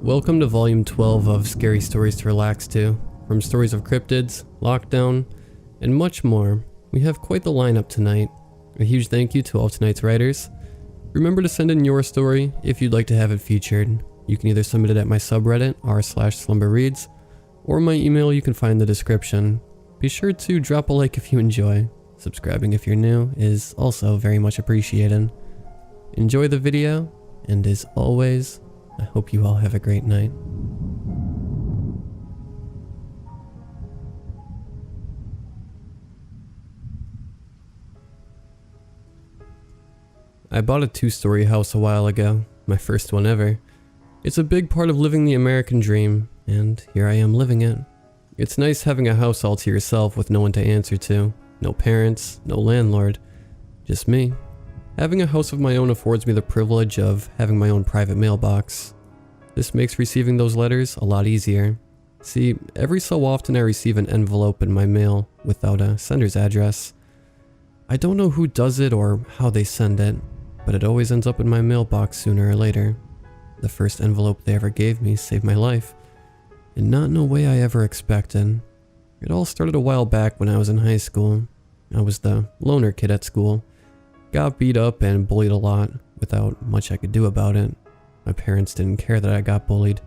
Welcome to Volume 12 of Scary Stories to Relax To. From stories of cryptids, lockdown, and much more, we have quite the lineup tonight. A huge thank you to all tonight's writers. Remember to send in your story if you'd like to have it featured. You can either submit it at my subreddit, r/slumberreads, or my email you can find in the description. Be sure to drop a like if you enjoy. Subscribing if you're new is also very much appreciated. Enjoy the video, and as always, I hope you all have a great night. I bought a 2-story house a while ago, my first one ever. It's a big part of living the American dream, and here I am living it. It's nice having a house all to yourself with no one to answer to, no parents, no landlord, just me. Having a house of my own affords me the privilege of having my own private mailbox. This makes receiving those letters a lot easier. See, every so often I receive an envelope in my mail without a sender's address. I don't know who does it or how they send it, but it always ends up in my mailbox sooner or later. The first envelope they ever gave me saved my life, and not in a way I ever expected. It all started a while back when I was in high school. I was the loner kid at school. Got beat up and bullied a lot without much I could do about it. My parents didn't care that I got bullied.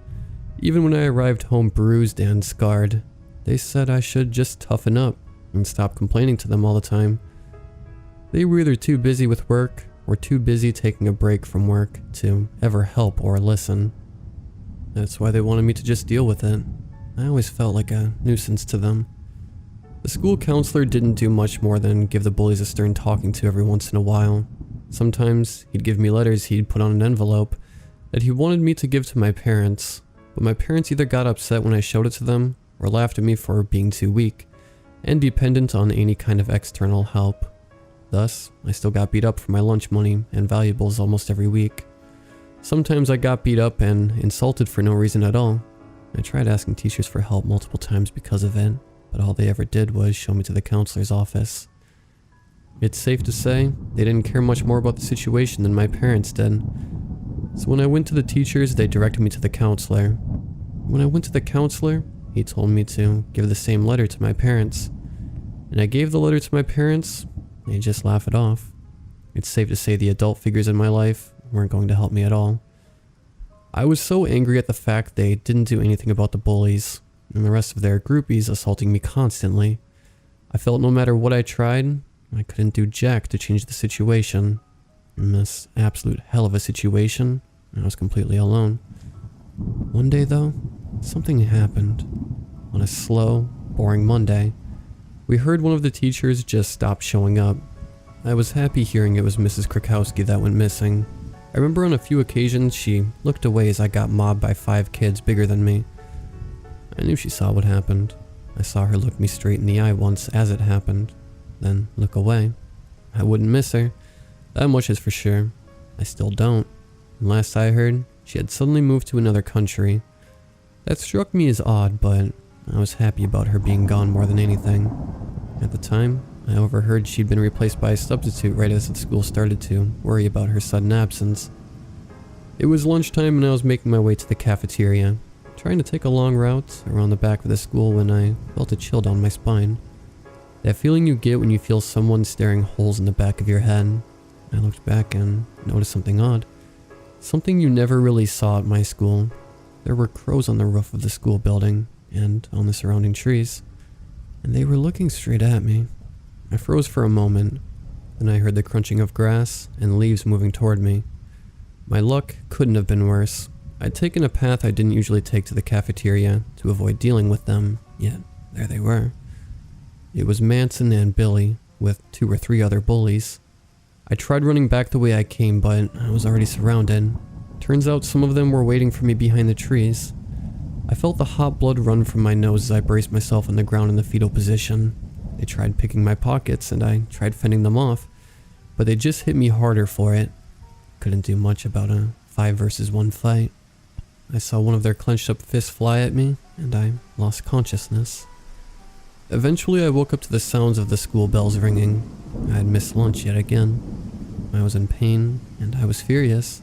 Even when I arrived home bruised and scarred, they said I should just toughen up and stop complaining to them all the time. They were either too busy with work or too busy taking a break from work to ever help or listen. That's why they wanted me to just deal with it. I always felt like a nuisance to them. The school counselor didn't do much more than give the bullies a stern talking to every once in a while. Sometimes he'd give me letters he'd put on an envelope that he wanted me to give to my parents, but my parents either got upset when I showed it to them or laughed at me for being too weak and dependent on any kind of external help. Thus, I still got beat up for my lunch money and valuables almost every week. Sometimes I got beat up and insulted for no reason at all. I tried asking teachers for help multiple times because of it, but all they ever did was show me to the counselor's office. It's safe to say they didn't care much more about the situation than my parents did. So when I went to the teachers, they directed me to the counselor. When I went to the counselor, he told me to give the same letter to my parents. And I gave the letter to my parents, and they just laughed it off. It's safe to say the adult figures in my life weren't going to help me at all. I was so angry at the fact they didn't do anything about the bullies and the rest of their groupies assaulting me constantly. I felt no matter what I tried, I couldn't do jack to change the situation. In this absolute hell of a situation, I was completely alone. One day though, something happened. On a slow, boring Monday, we heard one of the teachers just stop showing up. I was happy hearing it was Mrs. Krakowski that went missing. I remember on a few occasions she looked away as I got mobbed by 5 kids bigger than me. I knew she saw what happened. I saw her look me straight in the eye once as it happened, then look away. I wouldn't miss her. That much is for sure. I still don't. And last I heard, she had suddenly moved to another country. That struck me as odd, but I was happy about her being gone more than anything. At the time, I overheard she'd been replaced by a substitute right as the school started to worry about her sudden absence. It was lunchtime and I was making my way to the cafeteria, trying to take a long route around the back of the school when I felt a chill down my spine. That feeling you get when you feel someone staring holes in the back of your head. I looked back and noticed something odd. Something you never really saw at my school. There were crows on the roof of the school building and on the surrounding trees, and they were looking straight at me. I froze for a moment, then I heard the crunching of grass and leaves moving toward me. My luck couldn't have been worse. I'd taken a path I didn't usually take to the cafeteria to avoid dealing with them, yet there they were. It was Manson and Billy, with 2 or 3 other bullies. I tried running back the way I came, but I was already surrounded. Turns out some of them were waiting for me behind the trees. I felt the hot blood run from my nose as I braced myself on the ground in the fetal position. They tried picking my pockets and I tried fending them off, but they just hit me harder for it. Couldn't do much about a 5 versus 1 fight. I saw one of their clenched up fists fly at me and I lost consciousness. Eventually I woke up to the sounds of the school bells ringing. I had missed lunch yet again. I was in pain and I was furious.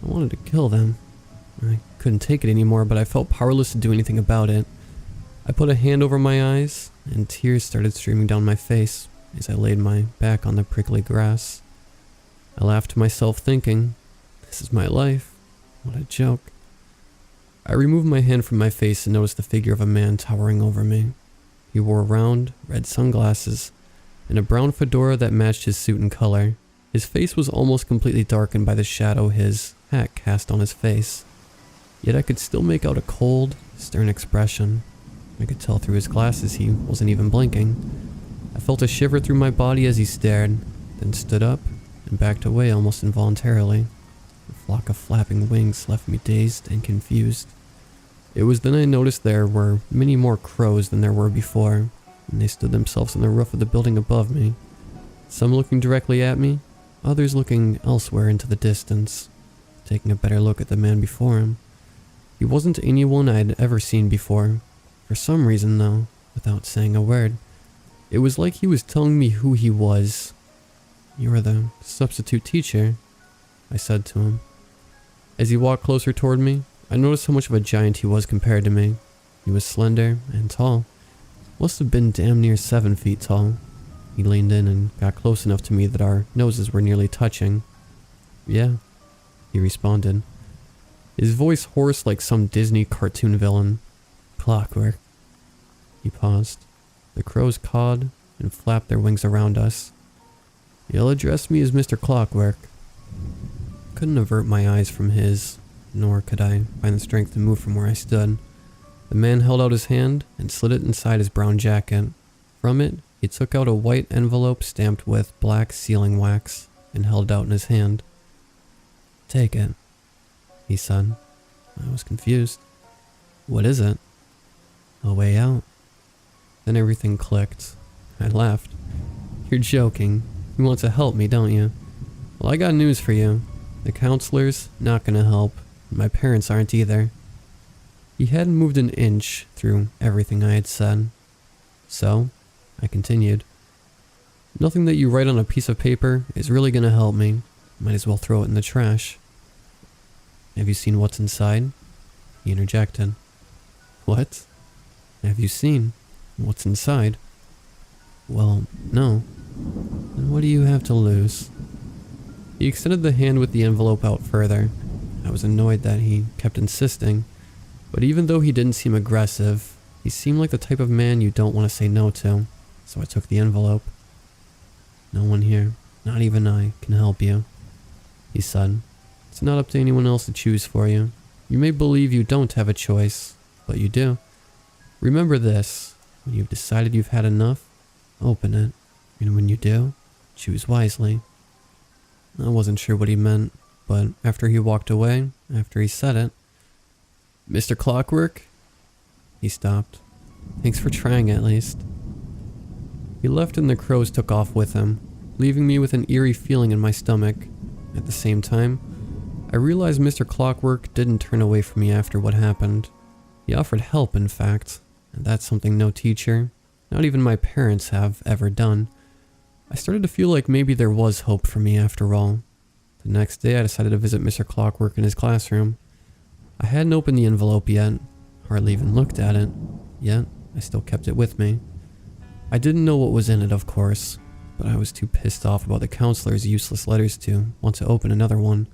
I wanted to kill them. I couldn't take it anymore, but I felt powerless to do anything about it. I put a hand over my eyes, and tears started streaming down my face as I laid my back on the prickly grass. I laughed to myself, thinking, this is my life. What a joke. I removed my hand from my face and noticed the figure of a man towering over me. He wore round, red sunglasses and a brown fedora that matched his suit in color. His face was almost completely darkened by the shadow his hat cast on his face. Yet I could still make out a cold, stern expression. I could tell through his glasses he wasn't even blinking. I felt a shiver through my body as he stared, then stood up and backed away almost involuntarily. A flock of flapping wings left me dazed and confused. It was then I noticed there were many more crows than there were before, and they stood themselves on the roof of the building above me. Some looking directly at me, others looking elsewhere into the distance, taking a better look at the man before him. He wasn't anyone I had ever seen before. For some reason, though, without saying a word, it was like he was telling me who he was. "You are the substitute teacher," I said to him. As he walked closer toward me, I noticed how much of a giant he was compared to me. He was slender and tall. Must have been damn near 7 feet tall. He leaned in and got close enough to me that our noses were nearly touching. "Yeah," he responded. His voice hoarse like some Disney cartoon villain. "Clockwork." He paused. The crows cawed and flapped their wings around us. "You'll address me as Mr. Clockwork." Couldn't avert my eyes from his, nor could I find the strength to move from where I stood. The man held out his hand and slid it inside his brown jacket. From it, he took out a white envelope stamped with black sealing wax and held it out in his hand. "Take it," he said. I was confused. "What is it?" "A way out." Then everything clicked. I laughed. "You're joking. You want to help me, don't you? Well, I got news for you. The counselor's not gonna help. My parents aren't either." He hadn't moved an inch through everything I had said. "So," I continued, "nothing that you write on a piece of paper is really gonna help me. Might as well throw it in the trash." "Have you seen what's inside?" he interjected. "What? Have you seen what's inside?" "Well, no." "Then what do you have to lose?" He extended the hand with the envelope out further. I was annoyed that he kept insisting, but even though he didn't seem aggressive, he seemed like the type of man you don't want to say no to, so I took the envelope. "No one here, not even I, can help you," he said. "It's not up to anyone else to choose for you. You may believe you don't have a choice, but you do. Remember this, when you've decided you've had enough, open it, and when you do, choose wisely." I wasn't sure what he meant, but after he walked away, after he said it, "Mr. Clockwork?" He stopped. "Thanks for trying at least." He left and the crows took off with him, leaving me with an eerie feeling in my stomach. At the same time, I realized Mr. Clockwork didn't turn away from me after what happened. He offered help, in fact, and that's something no teacher, not even my parents, have ever done. I started to feel like maybe there was hope for me after all. The next day I decided to visit Mr. Clockwork in his classroom. I hadn't opened the envelope yet, hardly even looked at it, yet I still kept it with me. I didn't know what was in it, of course, but I was too pissed off about the counselor's useless letters to want to open another one.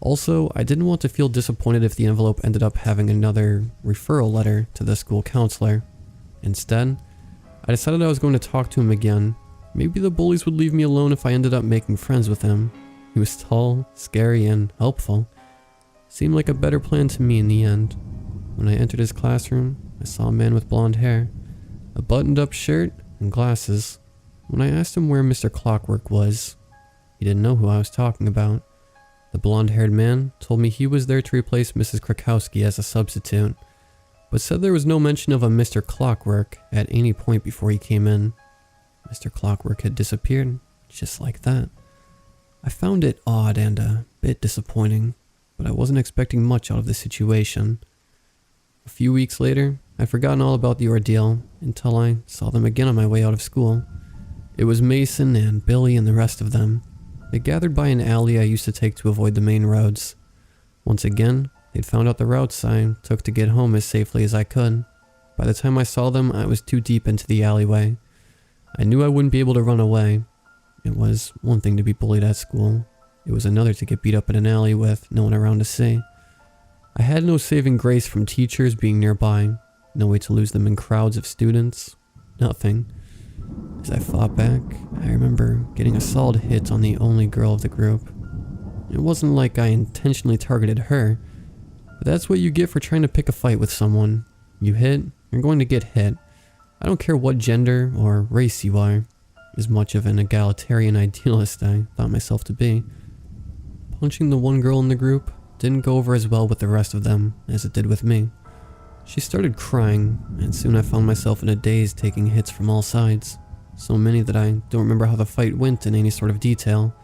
Also, I didn't want to feel disappointed if the envelope ended up having another referral letter to the school counselor. Instead, I decided I was going to talk to him again. Maybe the bullies would leave me alone if I ended up making friends with him. He was tall, scary, and helpful. Seemed like a better plan to me in the end. When I entered his classroom, I saw a man with blonde hair, a buttoned-up shirt, and glasses. When I asked him where Mr. Clockwork was, he didn't know who I was talking about. The blonde-haired man told me he was there to replace Mrs. Krakowski as a substitute, but said there was no mention of a Mr. Clockwork at any point before he came in. Mr. Clockwork had disappeared, just like that. I found it odd and a bit disappointing, but I wasn't expecting much out of the situation. A few weeks later, I'd forgotten all about the ordeal until I saw them again on my way out of school. It was Mason and Billy and the rest of them. They gathered by an alley I used to take to avoid the main roads. Once again, They'd found out the routes I took to get home as safely as I could. By the time I saw them, I was too deep into the alleyway. I knew I wouldn't be able to run away. It was one thing to be bullied at school. It was another to get beat up in an alley with no one around to see. I had no saving grace from teachers being nearby. No way to lose them in crowds of students. Nothing. As I fought back, I remember getting a solid hit on the only girl of the group. It wasn't like I intentionally targeted her, but that's what you get for trying to pick a fight with someone. You hit, you're going to get hit. I don't care what gender or race you are. As much of an egalitarian idealist I thought myself to be. Punching the one girl in the group didn't go over as well with the rest of them as it did with me. She started crying, and soon I found myself in a daze taking hits from all sides. So many that I don't remember how the fight went in any sort of detail.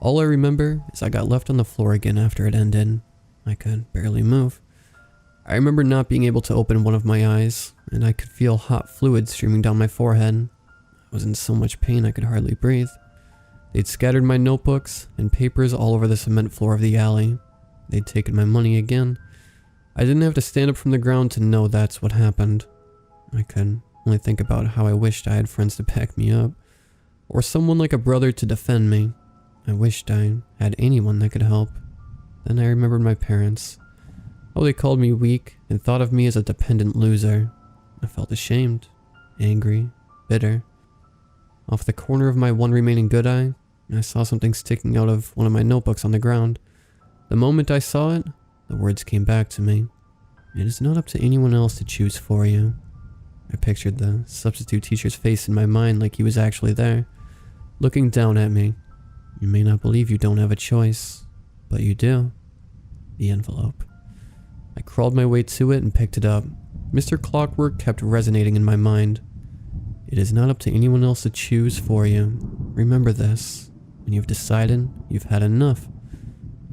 All I remember is I got left on the floor again after it ended. I could barely move. I remember not being able to open one of my eyes, and I could feel hot fluid streaming down my forehead. I was in so much pain I could hardly breathe. They'd scattered my notebooks and papers all over the cement floor of the alley. They'd taken my money again. I didn't have to stand up from the ground to know that's what happened. I could only think about how I wished I had friends to back me up, or someone like a brother to defend me. I wished I had anyone that could help. Then I remembered my parents. How they called me weak and thought of me as a dependent loser. I felt ashamed, angry, bitter. Off the corner of my one remaining good eye, I saw something sticking out of one of my notebooks on the ground. The moment I saw it, the words came back to me. It is not up to anyone else to choose for you. I pictured the substitute teacher's face in my mind like he was actually there, looking down at me. You may not believe you don't have a choice, but you do. The envelope. I crawled my way to it and picked it up. Mr. Clockwork kept resonating in my mind. It is not up to anyone else to choose for you. Remember this. When you've decided you've had enough,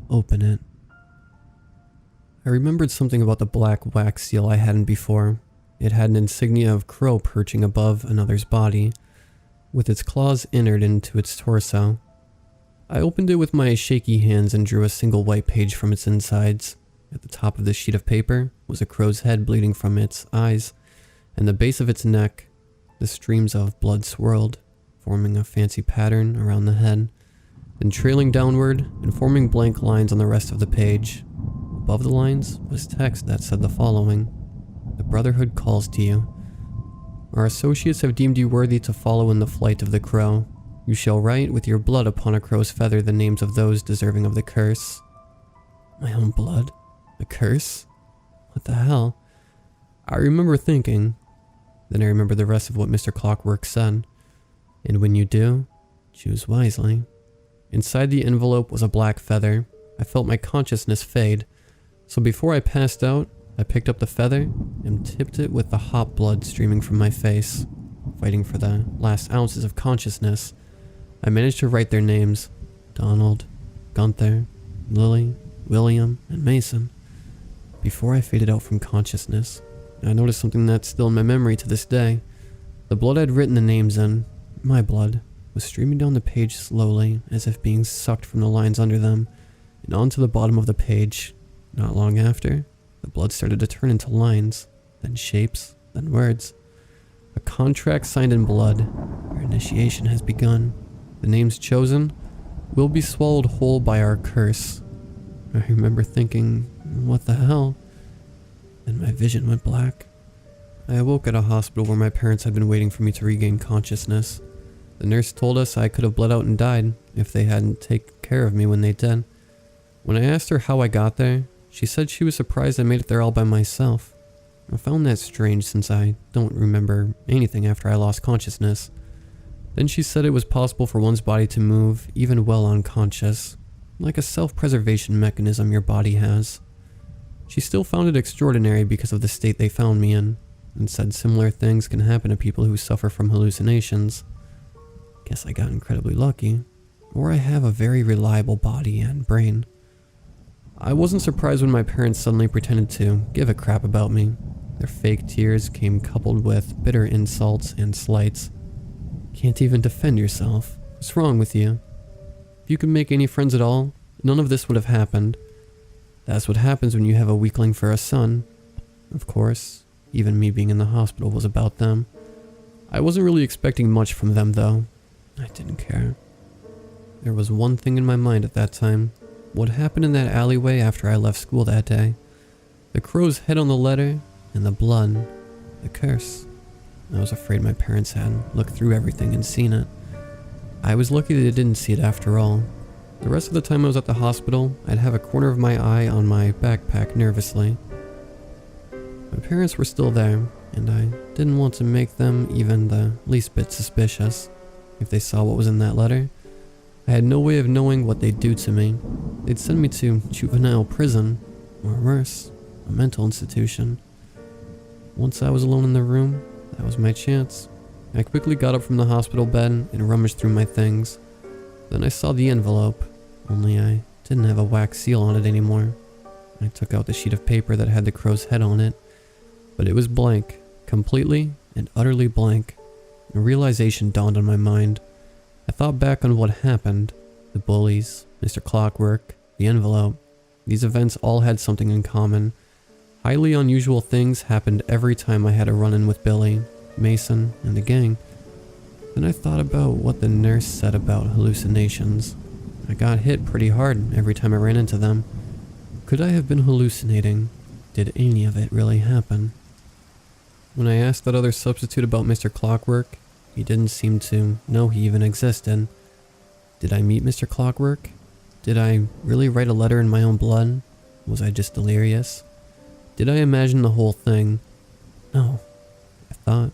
open it. I remembered something about the black wax seal I hadn't before. It had an insignia of crow perching above another's body, with its claws entered into its torso. I opened it with my shaky hands and drew a single white page from its insides. At the top of the sheet of paper was a crow's head bleeding from its eyes, and the base of its neck. The streams of blood swirled, forming a fancy pattern around the head, then trailing downward and forming blank lines on the rest of the page. Above the lines was text that said the following: "The Brotherhood calls to you. Our associates have deemed you worthy to follow in the flight of the crow. You shall write with your blood upon a crow's feather the names of those deserving of the curse." My own blood? A curse? What the hell? I remember thinking. Then I remembered the rest of what Mr. Clockwork said. And when you do, choose wisely. Inside the envelope was a black feather. I felt my consciousness fade. So before I passed out, I picked up the feather and tipped it with the hot blood streaming from my face. Fighting for the last ounces of consciousness, I managed to write their names: Donald, Gunther, Lily, William, and Mason. Before I faded out from consciousness, I noticed something that's still in my memory to this day. The blood I'd written the names in, my blood, was streaming down the page slowly, as if being sucked from the lines under them, and onto the bottom of the page. Not long after, the blood started to turn into lines, then shapes, then words. A contract signed in blood. Our initiation has begun. The names chosen will be swallowed whole by our curse. I remember thinking, what the hell? Then my vision went black. I awoke at a hospital where my parents had been waiting for me to regain consciousness. The nurse told us I could have bled out and died if they hadn't taken care of me when they did. When I asked her how I got there, she said she was surprised I made it there all by myself. I found that strange since I don't remember anything after I lost consciousness. Then she said it was possible for one's body to move even while unconscious, like a self-preservation mechanism your body has. She still found it extraordinary because of the state they found me in, and said similar things can happen to people who suffer from hallucinations. Guess I got incredibly lucky, or I have a very reliable body and brain. I wasn't surprised when my parents suddenly pretended to give a crap about me. Their fake tears came coupled with bitter insults and slights. Can't even defend yourself. What's wrong with you? If you could make any friends at all, none of this would have happened. That's what happens when you have a weakling for a son. Of course, even me being in the hospital was about them. I wasn't really expecting much from them though. I didn't care. There was one thing in my mind at that time. What happened in that alleyway after I left school that day? The crow's head on the letter, and the blood, the curse. I was afraid my parents had looked through everything and seen it. I was lucky they didn't see it after all. The rest of the time I was at the hospital, I'd have a corner of my eye on my backpack nervously. My parents were still there, and I didn't want to make them even the least bit suspicious. If they saw what was in that letter, I had no way of knowing what they'd do to me. They'd send me to juvenile prison, or worse, a mental institution. Once I was alone in the room, that was my chance. I quickly got up from the hospital bed and rummaged through my things. Then I saw the envelope, only I didn't have a wax seal on it anymore. I took out the sheet of paper that had the crow's head on it, but it was blank, completely and utterly blank. A realization dawned on my mind. I thought back on what happened, the bullies, Mr. Clockwork, the envelope. These events all had something in common. Highly unusual things happened every time I had a run-in with Billy, Mason, and the gang. Then I thought about what the nurse said about hallucinations. I got hit pretty hard every time I ran into them. Could I have been hallucinating? Did any of it really happen? When I asked that other substitute about Mr. Clockwork, he didn't seem to know he even existed. Did I meet Mr. Clockwork? Did I really write a letter in my own blood? Was I just delirious? Did I imagine the whole thing? No, I thought.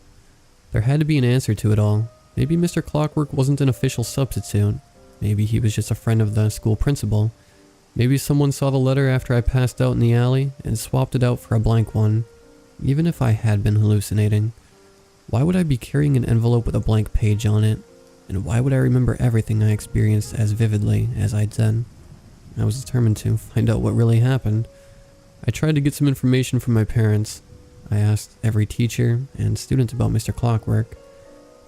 There had to be an answer to it all. Maybe Mr. Clockwork wasn't an official substitute. Maybe he was just a friend of the school principal. Maybe someone saw the letter after I passed out in the alley and swapped it out for a blank one. Even if I had been hallucinating, why would I be carrying an envelope with a blank page on it? And why would I remember everything I experienced as vividly as I did? I was determined to find out what really happened. I tried to get some information from my parents. I asked every teacher and student about Mr. Clockwork,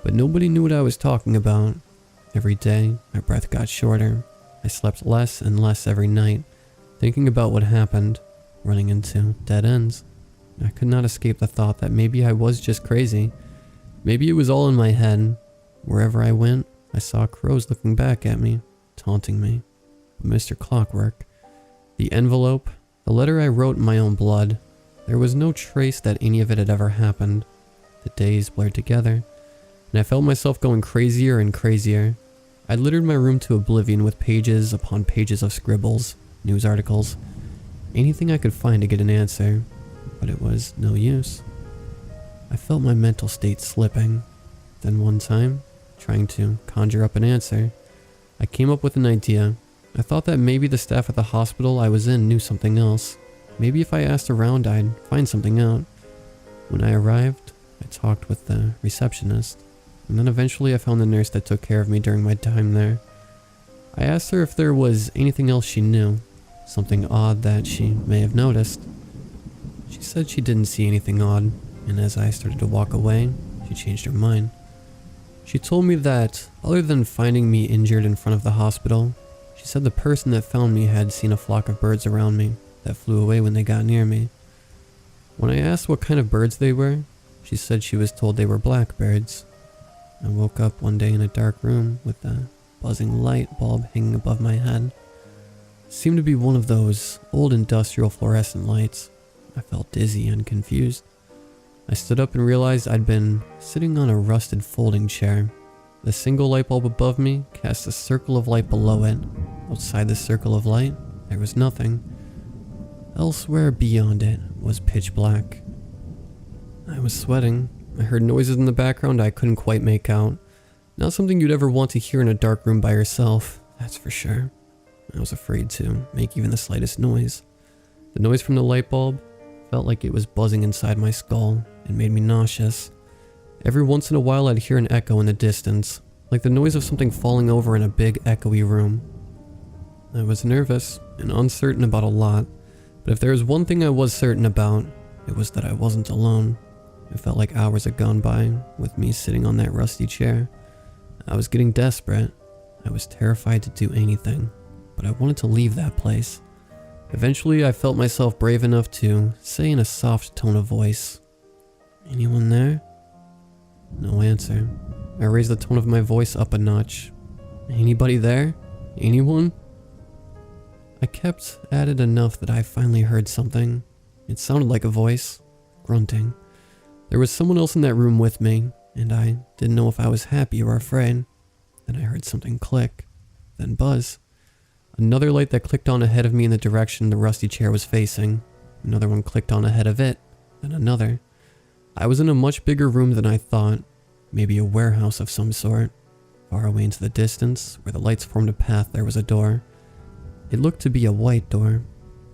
but nobody knew what I was talking about. Every day, my breath got shorter. I slept less and less every night, thinking about what happened, running into dead ends. I could not escape the thought that maybe I was just crazy. Maybe it was all in my head. Wherever I went, I saw crows looking back at me, taunting me. But Mr. Clockwork, the envelope, the letter I wrote in my own blood, there was no trace that any of it had ever happened. The days blurred together, and I felt myself going crazier and crazier. I littered my room to oblivion with pages upon pages of scribbles, news articles, anything I could find to get an answer, but it was no use. I felt my mental state slipping. Then one time, trying to conjure up an answer, I came up with an idea. I thought that maybe the staff at the hospital I was in knew something else. Maybe if I asked around, I'd find something out. When I arrived, I talked with the receptionist, and then eventually I found the nurse that took care of me during my time there. I asked her if there was anything else she knew, something odd that she may have noticed. She said she didn't see anything odd, and as I started to walk away, she changed her mind. She told me that, other than finding me injured in front of the hospital, she said the person that found me had seen a flock of birds around me that flew away when they got near me. When I asked what kind of birds they were, she said she was told they were blackbirds. I woke up one day in a dark room with a buzzing light bulb hanging above my head. It seemed to be one of those old industrial fluorescent lights. I felt dizzy and confused. I stood up and realized I'd been sitting on a rusted folding chair. The single light bulb above me cast a circle of light below it. Outside the circle of light, there was nothing. Elsewhere beyond it was pitch black. I was sweating. I heard noises in the background I couldn't quite make out. Not something you'd ever want to hear in a dark room by yourself, that's for sure. I was afraid to make even the slightest noise. The noise from the light bulb felt like it was buzzing inside my skull and made me nauseous. Every once in a while I'd hear an echo in the distance, like the noise of something falling over in a big echoey room. I was nervous and uncertain about a lot, but if there was one thing I was certain about, it was that I wasn't alone. It felt like hours had gone by with me sitting on that rusty chair. I was getting desperate. I was terrified to do anything, but I wanted to leave that place. Eventually, I felt myself brave enough to say in a soft tone of voice, "Anyone there?" No answer. I raised the tone of my voice up a notch. "Anybody there? Anyone?" I kept at it enough that I finally heard something. It sounded like a voice, grunting. There was someone else in that room with me, and I didn't know if I was happy or afraid. Then I heard something click, then buzz. Another light that clicked on ahead of me in the direction the rusty chair was facing. Another one clicked on ahead of it, then another. I was in a much bigger room than I thought, maybe a warehouse of some sort. Far away into the distance, where the lights formed a path, there was a door. It looked to be a white door.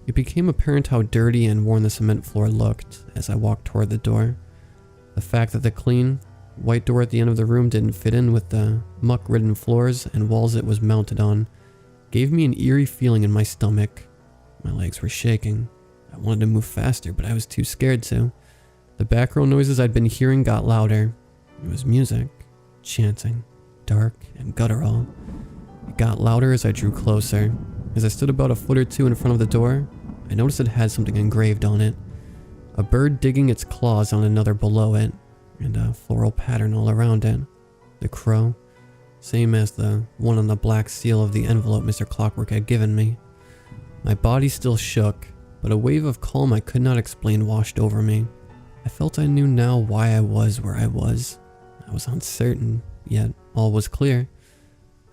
It became apparent how dirty and worn the cement floor looked as I walked toward the door. The fact that the clean, white door at the end of the room didn't fit in with the muck-ridden floors and walls it was mounted on gave me an eerie feeling in my stomach. My legs were shaking. I wanted to move faster, but I was too scared to. The background noises I'd been hearing got louder. It was music, chanting, dark and guttural. It got louder as I drew closer. As I stood about a foot or two in front of the door, I noticed it had something engraved on it. A bird digging its claws on another below it, and a floral pattern all around it. The crow, same as the one on the black seal of the envelope Mr. Clockwork had given me. My body still shook, but a wave of calm I could not explain washed over me. I felt I knew now why I was where I was. I was uncertain, yet all was clear.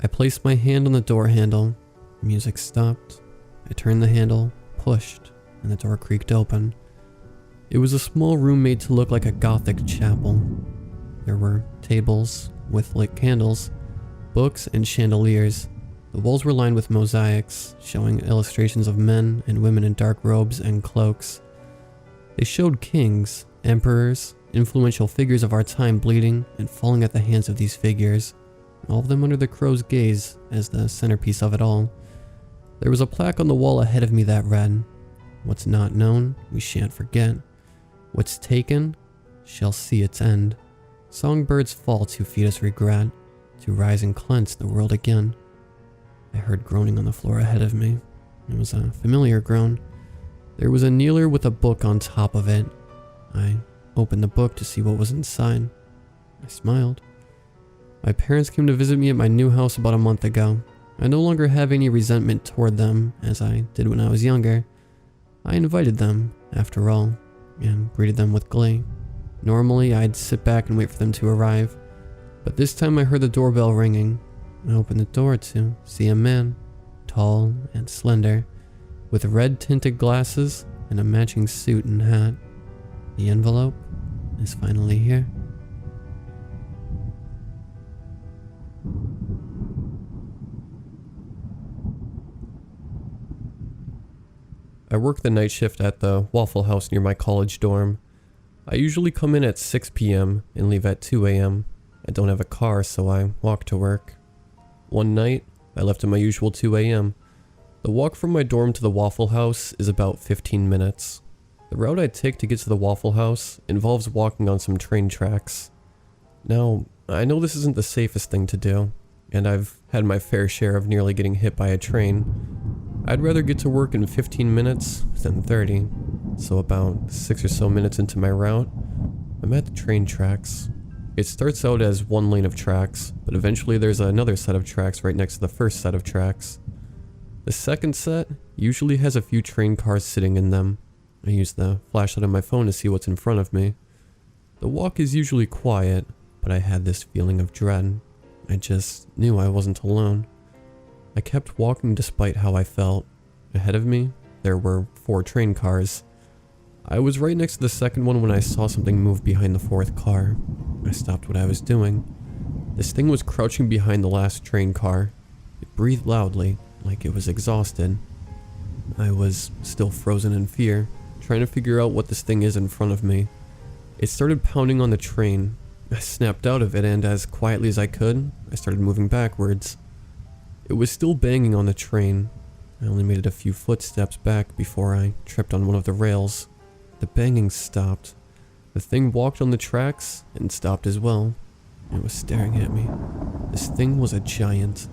I placed my hand on the door handle. Music stopped. I turned the handle, pushed, and the door creaked open. It was a small room made to look like a Gothic chapel. There were tables with lit candles, books, and chandeliers. The walls were lined with mosaics, showing illustrations of men and women in dark robes and cloaks. They showed kings, emperors, influential figures of our time bleeding and falling at the hands of these figures, all of them under the crow's gaze as the centerpiece of it all. There was a plaque on the wall ahead of me that read, "What's not known, we shan't forget. What's taken shall see its end. Songbirds fall to feed us regret, to rise and cleanse the world again." I heard groaning on the floor ahead of me. It was a familiar groan. There was a kneeler with a book on top of it. I opened the book to see what was inside. I smiled. My parents came to visit me at my new house about a month ago. I no longer have any resentment toward them, as I did when I was younger. I invited them, after all, and greeted them with glee. Normally, I'd sit back and wait for them to arrive, but this time I heard the doorbell ringing. I opened the door to see a man, tall and slender, with red-tinted glasses and a matching suit and hat. The envelope is finally here. I work the night shift at the Waffle House near my college dorm. I usually come in at 6 p.m. and leave at 2 a.m. I don't have a car, so I walk to work. One night, I left at my usual 2 a.m. The walk from my dorm to the Waffle House is about 15 minutes. The route I take to get to the Waffle House involves walking on some train tracks. Now, I know this isn't the safest thing to do, and I've had my fair share of nearly getting hit by a train. I'd rather get to work in 15 minutes than 30, so about 6 or so minutes into my route, I'm at the train tracks. It starts out as one lane of tracks, but eventually there's another set of tracks right next to the first set of tracks. The second set usually has a few train cars sitting in them. I use the flashlight on my phone to see what's in front of me. The walk is usually quiet, but I had this feeling of dread. I just knew I wasn't alone. I kept walking despite how I felt. Ahead of me, there were 4 train cars. I was right next to the second one when I saw something move behind the 4th car. I stopped what I was doing. This thing was crouching behind the last train car. It breathed loudly, like it was exhausted. I was still frozen in fear, trying to figure out what this thing is in front of me. It started pounding on the train. I snapped out of it, and as quietly as I could, I started moving backwards. It was still banging on the train. I only made it a few footsteps back before I tripped on one of the rails. The banging stopped. The thing walked on the tracks and stopped as well. It was staring at me. This thing was a giant.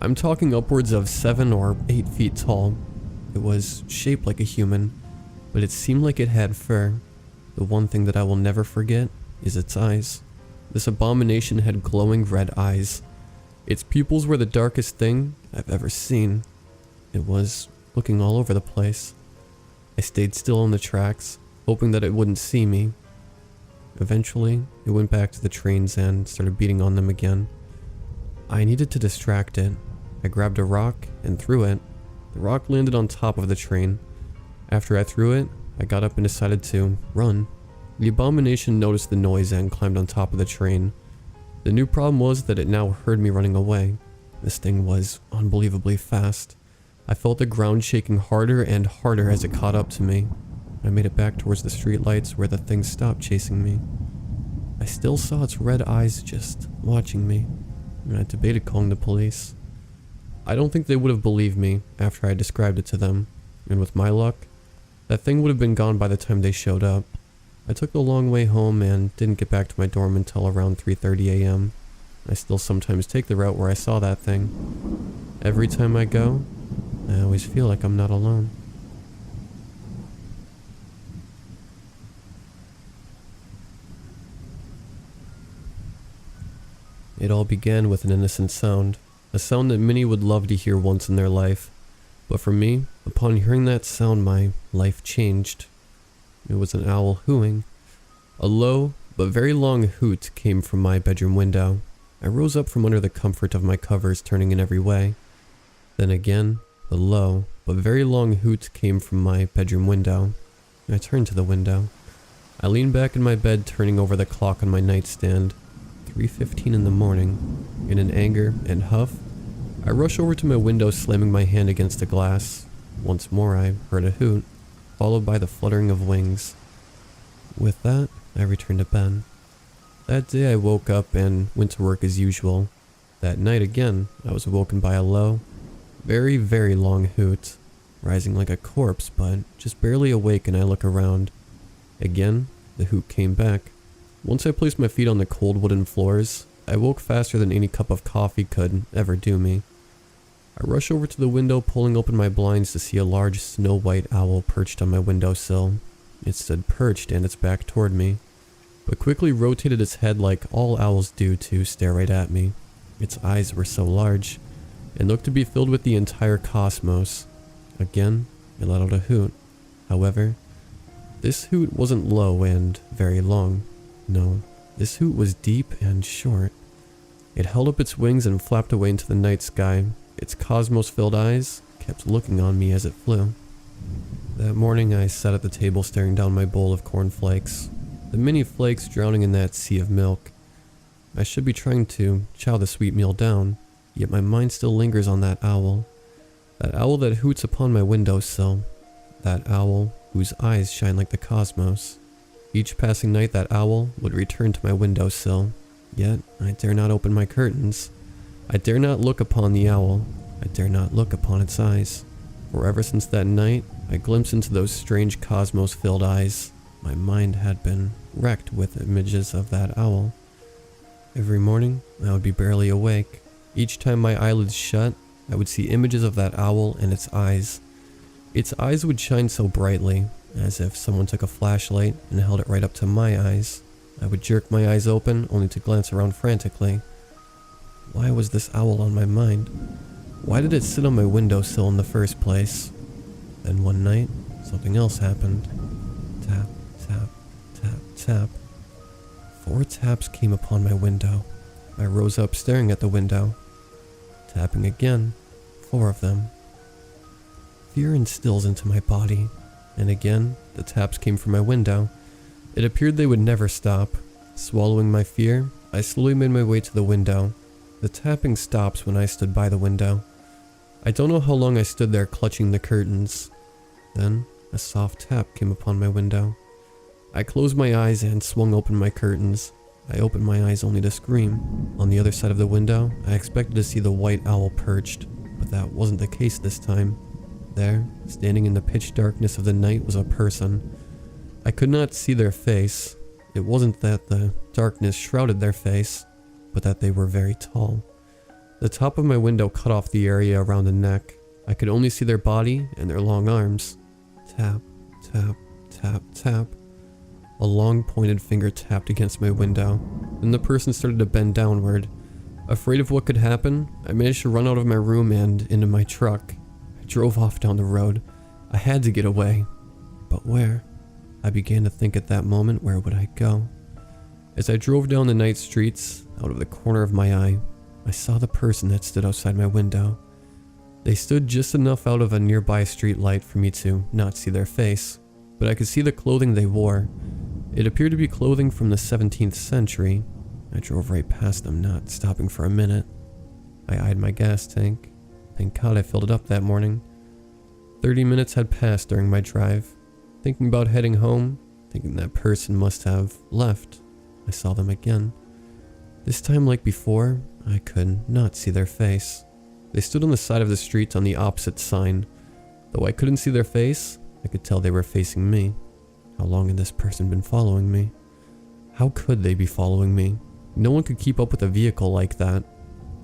I'm talking upwards of 7 or 8 feet tall. It was shaped like a human, but it seemed like it had fur. The one thing that I will never forget is its eyes. This abomination had glowing red eyes. Its pupils were the darkest thing I've ever seen. It was looking all over the place. I stayed still on the tracks, hoping that it wouldn't see me. Eventually, it went back to the trains and started beating on them again. I needed to distract it. I grabbed a rock and threw it. The rock landed on top of the train. After I threw it, I got up and decided to run. The abomination noticed the noise and climbed on top of the train. The new problem was that it now heard me running away. This thing was unbelievably fast. I felt the ground shaking harder and harder as it caught up to me. I made it back towards the streetlights where the thing stopped chasing me. I still saw its red eyes just watching me, and I debated calling the police. I don't think they would have believed me after I described it to them, and with my luck, that thing would have been gone by the time they showed up. I took the long way home and didn't get back to my dorm until around 3:30 a.m. I still sometimes take the route where I saw that thing. Every time I go, I always feel like I'm not alone. It all began with an innocent sound, a sound that many would love to hear once in their life. But for me, upon hearing that sound, my life changed. It was an owl hooting. A low, but very long hoot came from my bedroom window. I rose up from under the comfort of my covers, turning in every way. Then again, the low, but very long hoot came from my bedroom window. I turned to the window. I leaned back in my bed, turning over the clock on my nightstand. 3:15 in the morning. In an anger and huff, I rush over to my window, slamming my hand against the glass. Once more I heard a hoot, followed by the fluttering of wings. With that, I returned to bed. That day I woke up and went to work as usual. That night again, I was awoken by a low, very, very long hoot, rising like a corpse, but just barely awake, and I look around. Again, the hoot came back. Once I placed my feet on the cold wooden floors, I woke faster than any cup of coffee could ever do me. I rush over to the window, pulling open my blinds to see a large snow-white owl perched on my windowsill. It stood perched and its back toward me, but quickly rotated its head like all owls do to stare right at me. Its eyes were so large, and looked to be filled with the entire cosmos. Again, it let out a hoot. However, this hoot wasn't low and very long. No, this hoot was deep and short. It held up its wings and flapped away into the night sky. Its cosmos-filled eyes kept looking on me as it flew. That morning I sat at the table staring down my bowl of cornflakes, the mini flakes drowning in that sea of milk. I should be trying to chow the sweet meal down, yet my mind still lingers on that owl. That owl that hoots upon my windowsill. That owl whose eyes shine like the cosmos. Each passing night that owl would return to my windowsill, yet I dare not open my curtains. I dare not look upon the owl. I dare not look upon its eyes. For ever since that night, I glimpsed into those strange cosmos-filled eyes. My mind had been wrecked with images of that owl. Every morning, I would be barely awake. Each time my eyelids shut, I would see images of that owl and its eyes. Its eyes would shine so brightly, as if someone took a flashlight and held it right up to my eyes. I would jerk my eyes open, only to glance around frantically. Why was this owl on my mind? Why did it sit on my windowsill in the first place? Then one night, something else happened. Tap, tap, tap, tap. 4 taps came upon my window. I rose up, staring at the window. Tapping again, 4 of them. Fear instills into my body, and again, the taps came from my window. It appeared they would never stop. Swallowing my fear, I slowly made my way to the window. The tapping stops when I stood by the window. I don't know how long I stood there clutching the curtains. Then, a soft tap came upon my window. I closed my eyes and swung open my curtains. I opened my eyes only to scream. On the other side of the window, I expected to see the white owl perched, but that wasn't the case this time. There, standing in the pitch darkness of the night, was a person. I could not see their face. It wasn't that the darkness shrouded their face, but that they were very tall. The top of my window cut off the area around the neck. I could only see their body and their long arms. Tap, tap, tap, tap. A long pointed finger tapped against my window. Then the person started to bend downward. Afraid of what could happen, I managed to run out of my room and into my truck. I drove off down the road. I had to get away. But where? I began to think at that moment, where would I go? As I drove down the night streets, out of the corner of my eye, I saw the person that stood outside my window. They stood just enough out of a nearby street light for me to not see their face, but I could see the clothing they wore. It appeared to be clothing from the 17th century. I drove right past them, not stopping for a minute. I eyed my gas tank. Thank God I filled it up that morning. 30 minutes had passed during my drive. Thinking about heading home, thinking that person must have left, I saw them again. This time, like before, I could not see their face. They stood on the side of the street on the opposite sign. Though I couldn't see their face, I could tell they were facing me. How long had this person been following me? How could they be following me? No one could keep up with a vehicle like that.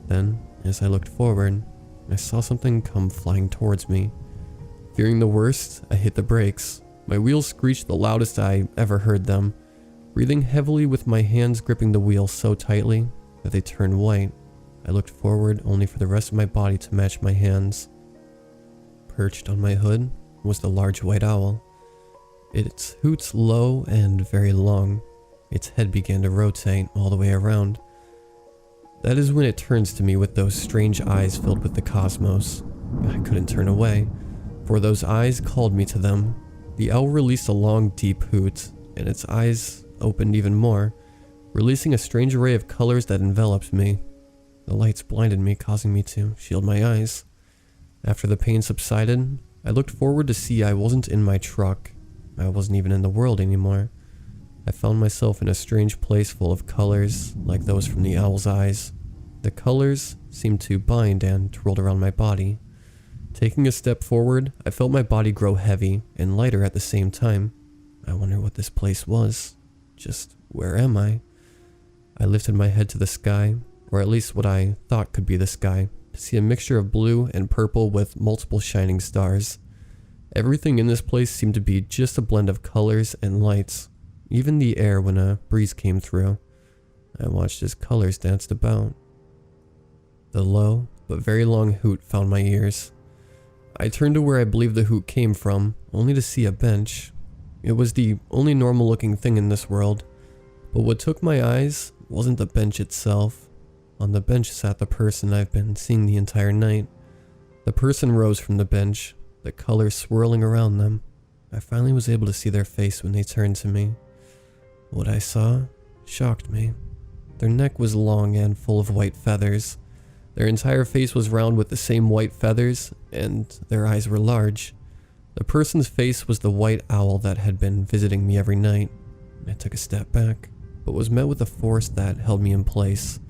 Then, as I looked forward, I saw something come flying towards me. Fearing the worst, I hit the brakes. My wheels screeched the loudest I ever heard them, breathing heavily with my hands gripping the wheel so tightly that they turned white. I looked forward only for the rest of my body to match my hands. Perched on my hood was the large white owl. Its hoots low and very long. Its head began to rotate all the way around. That is when it turns to me with those strange eyes filled with the cosmos. I couldn't turn away, for those eyes called me to them. The owl released a long, deep hoot, and its eyes opened even more, releasing a strange array of colors that enveloped me. The lights blinded me, causing me to shield my eyes. After the pain subsided, I looked forward to see I wasn't in my truck. I wasn't even in the world anymore. I found myself in a strange place full of colors, like those from the owl's eyes. The colors seemed to bind and twirled around my body. Taking a step forward, I felt my body grow heavy and lighter at the same time. I wonder what this place was. Just where am I? I lifted my head to the sky, or at least what I thought could be the sky, to see a mixture of blue and purple with multiple shining stars. Everything in this place seemed to be just a blend of colors and lights, even the air when a breeze came through. I watched as colors danced about. The low but very long hoot found my ears. I turned to where I believed the hoot came from, only to see a bench. It was the only normal looking thing in this world, but what took my eyes wasn't the bench itself. On the bench sat the person I've been seeing the entire night. The person rose from the bench, the colors swirling around them. I finally was able to see their face when they turned to me. What I saw shocked me. Their neck was long and full of white feathers. Their entire face was round with the same white feathers, and their eyes were large. The person's face was the white owl that had been visiting me every night. I took a step back, but was met with a force that held me in place.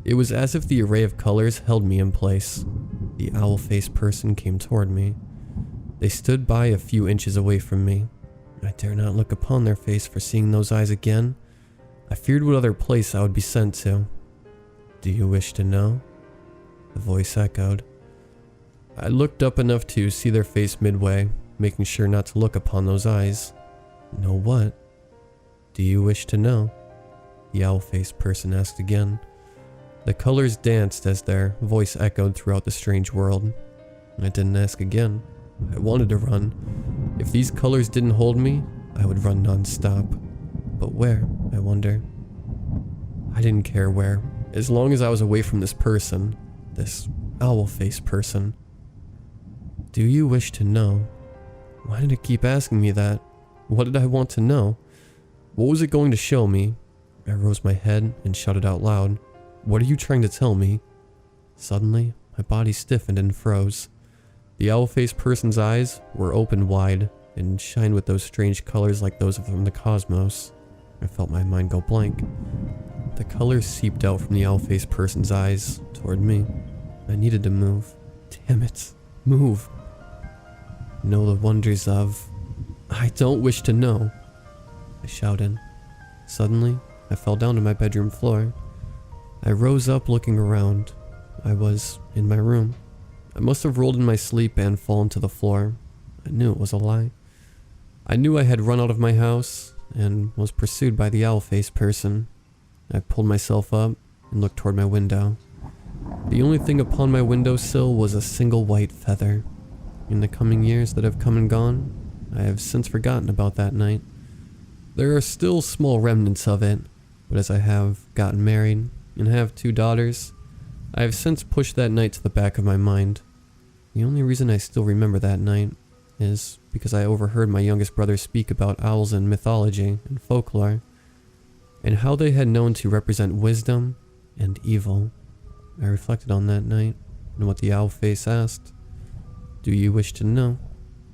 It was as if the array of colors held me in place. The Owlface person came toward me. They stood by a few inches away from me. I dare not look upon their face for seeing those eyes again. I feared what other place I would be sent to. Do you wish to know? The voice echoed. I looked up enough to see their face midway, making sure not to look upon those eyes. Know what? Do you wish to know? The Owlface person asked again. The colors danced as their voice echoed throughout the strange world. I didn't ask again. I wanted to run. If these colors didn't hold me, I would run non-stop. But where, I wonder? I didn't care where, as long as I was away from this person. This Owlface person. Do you wish to know? Why did it keep asking me that? What did I want to know? What was it going to show me? I rose my head and shouted out loud. What are you trying to tell me? Suddenly, my body stiffened and froze. The Owlface person's eyes were open wide and shined with those strange colors like those from the cosmos. I felt my mind go blank. The colors seeped out from the Owlface person's eyes toward me. I needed to move. Damn it, move. Know the wonders of... I don't wish to know, I shouted. Suddenly, I fell down to my bedroom floor. I rose up looking around. I was in my room. I must have rolled in my sleep and fallen to the floor. I knew it was a lie. I knew I had run out of my house and was pursued by the Owlface person. I pulled myself up and looked toward my window. The only thing upon my windowsill was a single white feather. In the coming years that have come and gone, I have since forgotten about that night. There are still small remnants of it, but as I have gotten married and have 2 daughters, I have since pushed that night to the back of my mind. The only reason I still remember that night is because I overheard my youngest brother speak about owls in mythology and folklore, and how they had known to represent wisdom and evil. I reflected on that night and what the Owlface asked. Do you wish to know?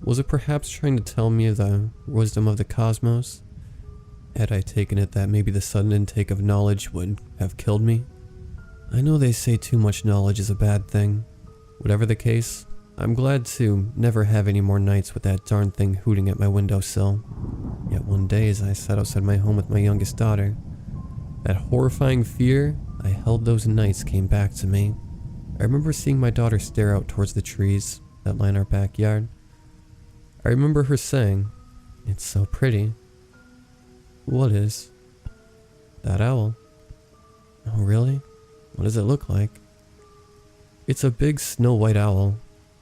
Was it perhaps trying to tell me the wisdom of the cosmos? Had I taken it that maybe the sudden intake of knowledge would have killed me? I know they say too much knowledge is a bad thing. Whatever the case, I'm glad to never have any more nights with that darn thing hooting at my windowsill. Yet one day as I sat outside my home with my youngest daughter, that horrifying fear I held those nights came back to me. I remember seeing my daughter stare out towards the trees that line our backyard. I remember her saying, "It's so pretty." What is? That owl. Oh really? What does it look like? It's a big snow-white owl,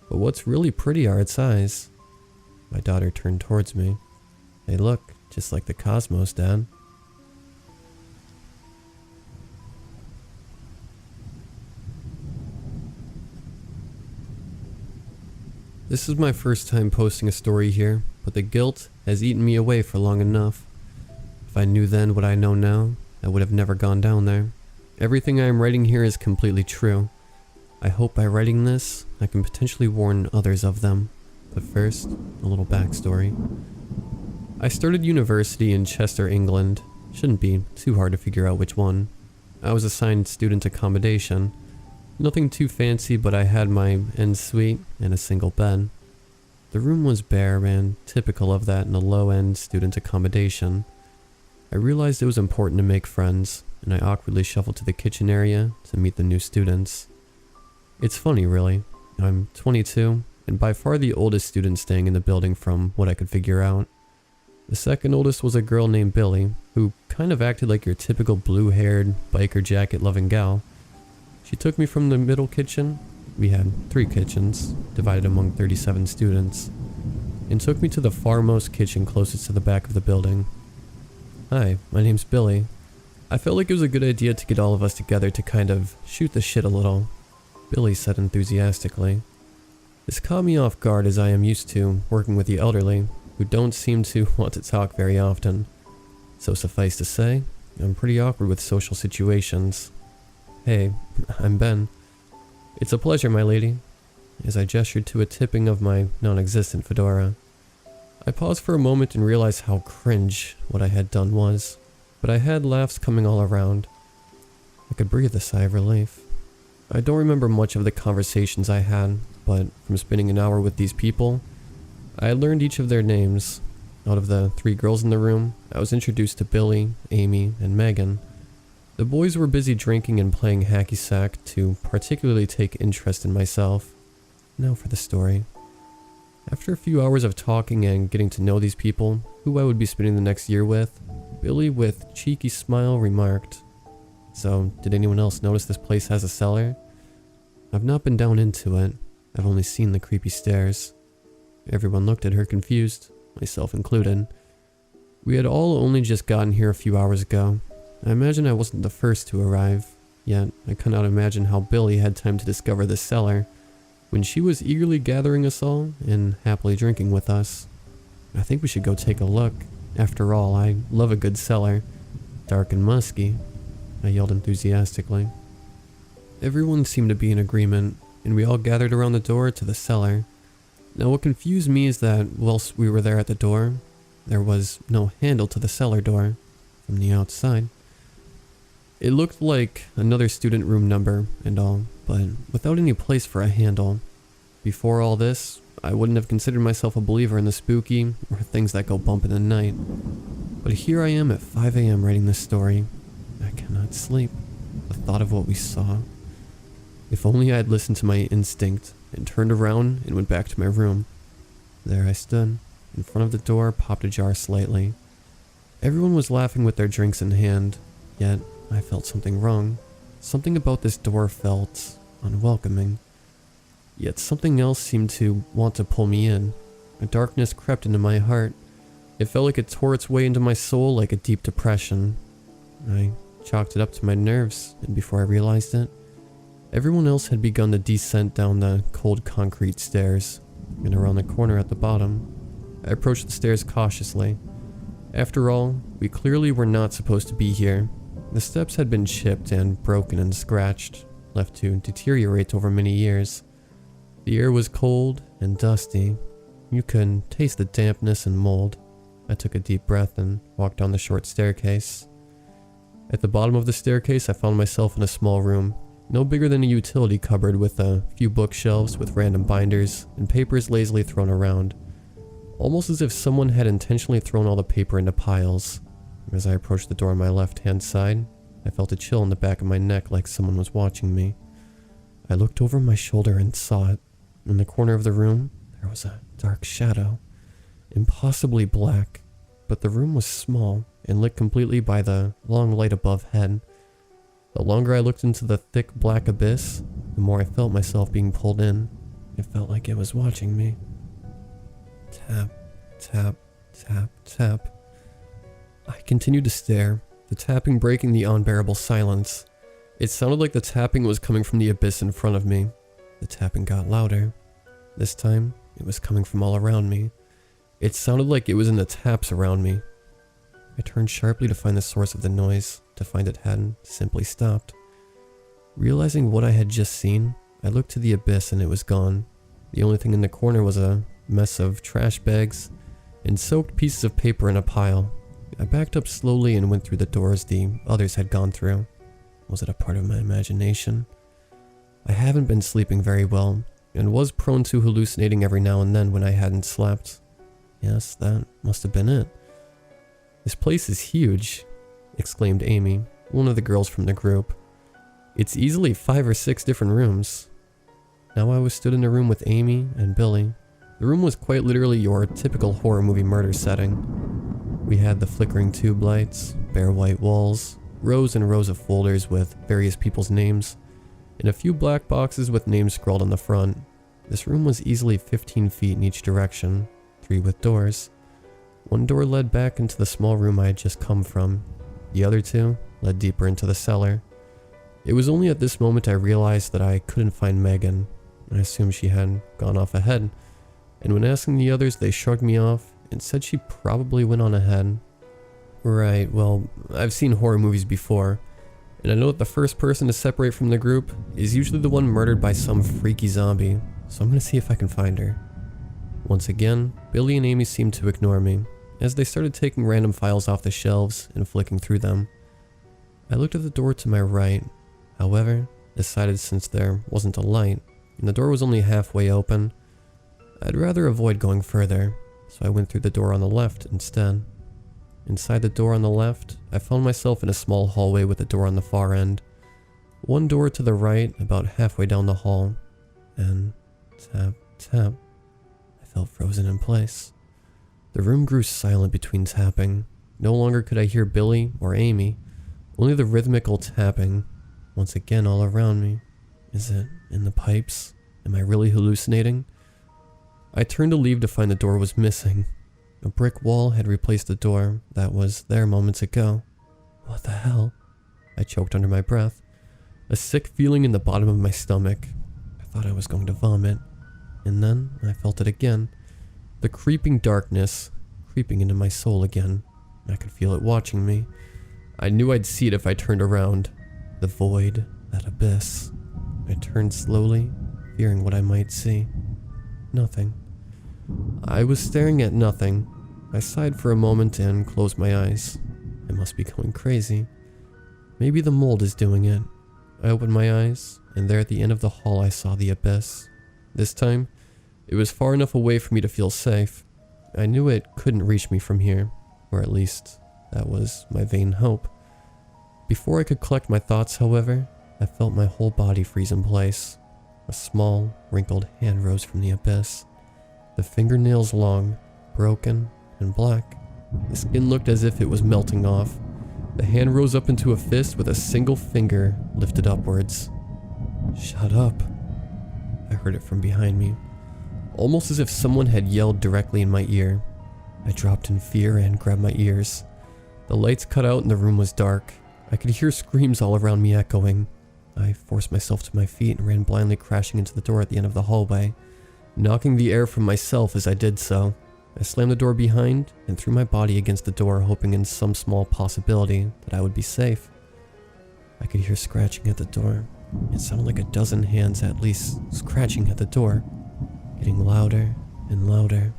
but what's really pretty are its eyes. My daughter turned towards me. They look just like the cosmos, Dad. This is my first time posting a story here, but the guilt has eaten me away for long enough. If I knew then what I know now, I would have never gone down there. Everything I am writing here is completely true. I hope by writing this, I can potentially warn others of them. But first, a little backstory. I started university in Chester, England. Shouldn't be too hard to figure out which one. I was assigned student accommodation. Nothing too fancy, but I had my ensuite and a single bed. The room was bare and typical of that in a low-end student accommodation. I realized it was important to make friends, and I awkwardly shuffled to the kitchen area to meet the new students. It's funny, really. I'm 22, and by far the oldest student staying in the building from what I could figure out. The second oldest was a girl named Billy, who kind of acted like your typical blue-haired, biker jacket-loving gal. She took me from the middle kitchen, we had 3 kitchens, divided among 37 students, and took me to the farmost kitchen closest to the back of the building. Hi, my name's Billy. I felt like it was a good idea to get all of us together to kind of shoot the shit a little, Billy said enthusiastically. This caught me off guard as I am used to working with the elderly, who don't seem to want to talk very often. So suffice to say, I'm pretty awkward with social situations. Hey, I'm Ben. It's a pleasure, my lady, as I gestured to a tipping of my non-existent fedora. I paused for a moment and realized how cringe what I had done was, but I had laughs coming all around. I could breathe a sigh of relief. I don't remember much of the conversations I had, but from spending an hour with these people, I had learned each of their names. Out of the 3 girls in the room, I was introduced to Billy, Amy, and Megan. The boys were busy drinking and playing hacky sack to particularly take interest in myself. Now for the story. After a few hours of talking and getting to know these people, who I would be spending the next year with, Billy with cheeky smile remarked, "So, did anyone else notice this place has a cellar? I've not been down into it. I've only seen the creepy stairs." Everyone looked at her confused, myself included. We had all only just gotten here a few hours ago. I imagine I wasn't the first to arrive, yet I cannot imagine how Billy had time to discover the cellar when she was eagerly gathering us all and happily drinking with us. I think we should go take a look. After all, I love a good cellar. Dark and musky, I yelled enthusiastically. Everyone seemed to be in agreement, and we all gathered around the door to the cellar. Now what confused me is that whilst we were there at the door, there was no handle to the cellar door from the outside. It looked like another student room number and all, but without any place for a handle. Before all this, I wouldn't have considered myself a believer in the spooky or things that go bump in the night. But here I am at 5 a.m. writing this story. I cannot sleep. The thought of what we saw. If only I had listened to my instinct and turned around and went back to my room. There I stood, in front of the door, popped ajar slightly. Everyone was laughing with their drinks in hand, yet I felt something wrong. Something about this door felt unwelcoming. Yet something else seemed to want to pull me in. A darkness crept into my heart. It felt like it tore its way into my soul like a deep depression. I chalked it up to my nerves, and before I realized it, everyone else had begun to descend down the cold concrete stairs and around the corner at the bottom. I approached the stairs cautiously. After all, we clearly were not supposed to be here. The steps had been chipped and broken and scratched, left to deteriorate over many years. The air was cold and dusty. You could taste the dampness and mold. I took a deep breath and walked down the short staircase. At the bottom of the staircase, I found myself in a small room, no bigger than a utility cupboard with a few bookshelves with random binders and papers lazily thrown around, almost as if someone had intentionally thrown all the paper into piles. As I approached the door on my left-hand side, I felt a chill in the back of my neck like someone was watching me. I looked over my shoulder and saw it. In the corner of the room, there was a dark shadow, impossibly black, but the room was small and lit completely by the long light above head. The longer I looked into the thick black abyss, the more I felt myself being pulled in. It felt like it was watching me. Tap, tap, tap, tap. I continued to stare, the tapping breaking the unbearable silence. It sounded like the tapping was coming from the abyss in front of me. The tapping got louder. This time, it was coming from all around me. It sounded like it was in the taps around me. I turned sharply to find the source of the noise, to find it hadn't simply stopped. Realizing what I had just seen, I looked to the abyss and it was gone. The only thing in the corner was a mess of trash bags and soaked pieces of paper in a pile. I backed up slowly and went through the doors the others had gone through. Was it a part of my imagination? I haven't been sleeping very well, and was prone to hallucinating every now and then when I hadn't slept. Yes, that must have been it. "This place is huge," exclaimed Amy, one of the girls from the group. "It's easily 5 or 6 different rooms." Now I was stood in a room with Amy and Billy. The room was quite literally your typical horror movie murder setting. We had the flickering tube lights, bare white walls, rows and rows of folders with various people's names, and a few black boxes with names scrawled on the front. This room was easily 15 feet in each direction, 3 with doors. One door led back into the small room I had just come from. The other 2 led deeper into the cellar. It was only at this moment I realized that I couldn't find Megan. I assumed she had gone off ahead, and when asking the others, they shrugged me off and said she probably went on ahead. Right, well, I've seen horror movies before, and I know that the first person to separate from the group is usually the one murdered by some freaky zombie, so I'm gonna see if I can find her. Once again, Billy and Amy seemed to ignore me, as they started taking random files off the shelves and flicking through them. I looked at the door to my right, however, decided since there wasn't a light, and the door was only halfway open, I'd rather avoid going further, so I went through the door on the left instead. Inside the door on the left, I found myself in a small hallway with a door on the far end. One door to the right, about halfway down the hall, and tap, tap. I felt frozen in place. The room grew silent between tapping. No longer could I hear Billy or Amy, only the rhythmical tapping, once again all around me. Is it in the pipes? Am I really hallucinating? I turned to leave to find the door was missing. A brick wall had replaced the door that was there moments ago. What the hell? I choked under my breath. A sick feeling in the bottom of my stomach. I thought I was going to vomit. And then I felt it again. The creeping darkness, creeping into my soul again. I could feel it watching me. I knew I'd see it if I turned around. The void, that abyss. I turned slowly, fearing what I might see. Nothing. I was staring at nothing. I sighed for a moment and closed my eyes. I must be going crazy. Maybe the mold is doing it. I opened my eyes, and there at the end of the hall I saw the abyss. This time, it was far enough away for me to feel safe. I knew it couldn't reach me from here, or at least, that was my vain hope. Before I could collect my thoughts, however, I felt my whole body freeze in place. A small, wrinkled hand rose from the abyss. The fingernails long, broken, and black. The skin looked as if it was melting off. The hand rose up into a fist with a single finger lifted upwards. "Shut up." I heard it from behind me, almost as if someone had yelled directly in my ear. I dropped in fear and grabbed my ears. The lights cut out and the room was dark. I could hear screams all around me echoing. I forced myself to my feet and ran blindly, crashing into the door at the end of the hallway, knocking the air from myself as I did so. I slammed the door behind and threw my body against the door, hoping in some small possibility that I would be safe. I could hear scratching at the door. It sounded like a dozen hands at least scratching at the door, getting louder and louder,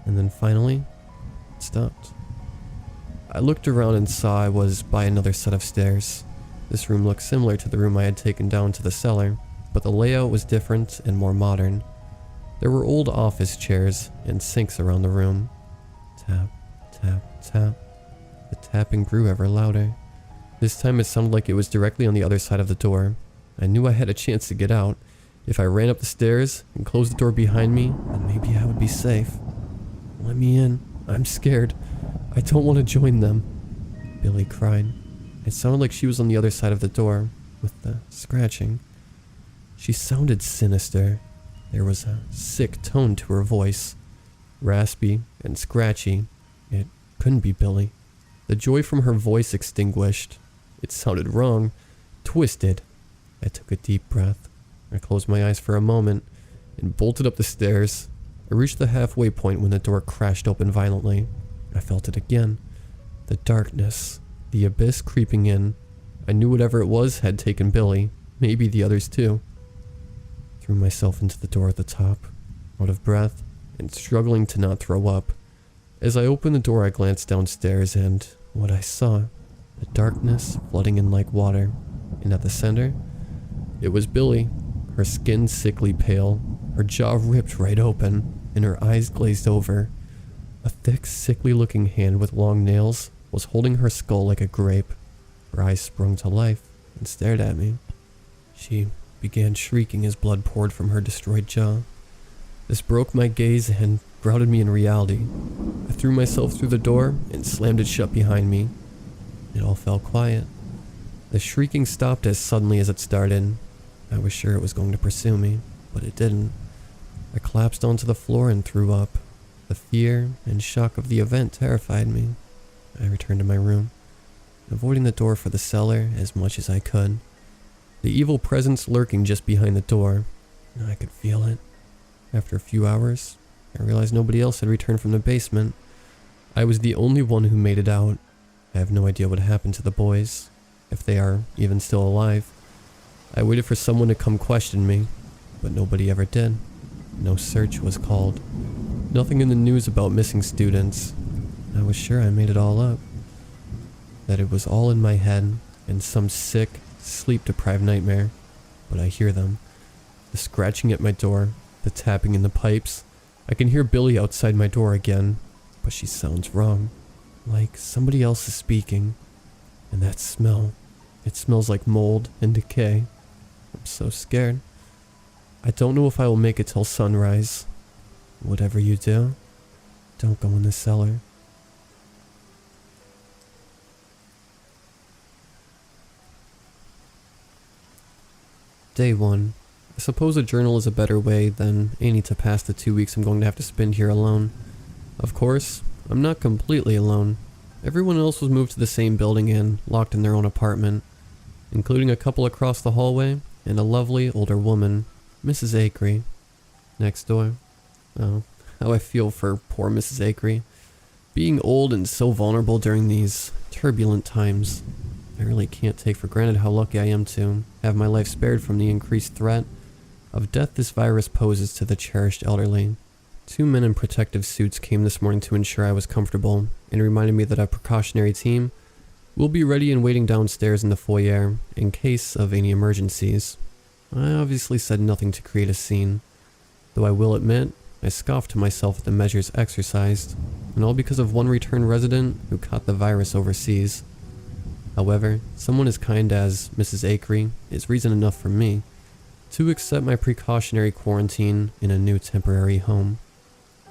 and then finally, it stopped. I looked around and saw I was by another set of stairs. This room looked similar to the room I had taken down to the cellar, but the layout was different and more modern. There were old office chairs and sinks around the room. Tap, tap, tap. The tapping grew ever louder. This time it sounded like it was directly on the other side of the door. I knew I had a chance to get out. If I ran up the stairs and closed the door behind me, then maybe I would be safe. "Let me in. I'm scared. I don't want to join them," Billy cried. It sounded like she was on the other side of the door, with the scratching. She sounded sinister. There was a sick tone to her voice. Raspy and scratchy. It couldn't be Billy. The joy from her voice extinguished. It sounded wrong. Twisted. I took a deep breath. I closed my eyes for a moment and bolted up the stairs. I reached the halfway point when the door crashed open violently. I felt it again. The darkness. The abyss creeping in. I knew whatever it was had taken Billy. Maybe the others too. Threw myself into the door at the top, out of breath and struggling to not throw up. As I opened the door, I glanced downstairs and what I saw, the darkness flooding in like water. And at the center, it was Billy, her skin sickly pale, her jaw ripped right open, and her eyes glazed over. A thick, sickly-looking hand with long nails was holding her skull like a grape. Her eyes sprung to life and stared at me. She began shrieking as blood poured from her destroyed jaw. This broke my gaze and grounded me in reality. I threw myself through the door and slammed it shut behind me. It all fell quiet. The shrieking stopped as suddenly as it started. I was sure it was going to pursue me, but it didn't. I collapsed onto the floor and threw up. The fear and shock of the event terrified me. I returned to my room, avoiding the door for the cellar as much as I could. The evil presence lurking just behind the door. I could feel it. After a few hours, I realized nobody else had returned from the basement. I was the only one who made it out. I have no idea what happened to the boys, if they are even still alive. I waited for someone to come question me, but nobody ever did. No search was called. Nothing in the news about missing students. I was sure I made it all up. That it was all in my head, and some sick, sleep-deprived nightmare. But I hear them. The scratching at my door, the tapping in the pipes. I can hear Billy outside my door again, but she sounds wrong. Like somebody else is speaking. And that smell. It smells like mold and decay. I'm so scared. I don't know if I will make it till sunrise. Whatever you do, don't go in the cellar. Day 1. I suppose a journal is a better way than any to pass the 2 weeks I'm going to have to spend here alone. Of course, I'm not completely alone. Everyone else was moved to the same building and locked in their own apartment, including a couple across the hallway and a lovely older woman, Mrs. Acree, next door. Oh, how I feel for poor Mrs. Acree. Being old and so vulnerable during these turbulent times. I really can't take for granted how lucky I am to have my life spared from the increased threat of death this virus poses to the cherished elderly. 2 men in protective suits came this morning to ensure I was comfortable and reminded me that a precautionary team will be ready and waiting downstairs in the foyer in case of any emergencies. I obviously said nothing to create a scene, though I will admit I scoffed to myself at the measures exercised, and all because of one returned resident who caught the virus overseas. However, someone as kind as Mrs. Acree is reason enough for me to accept my precautionary quarantine in a new temporary home.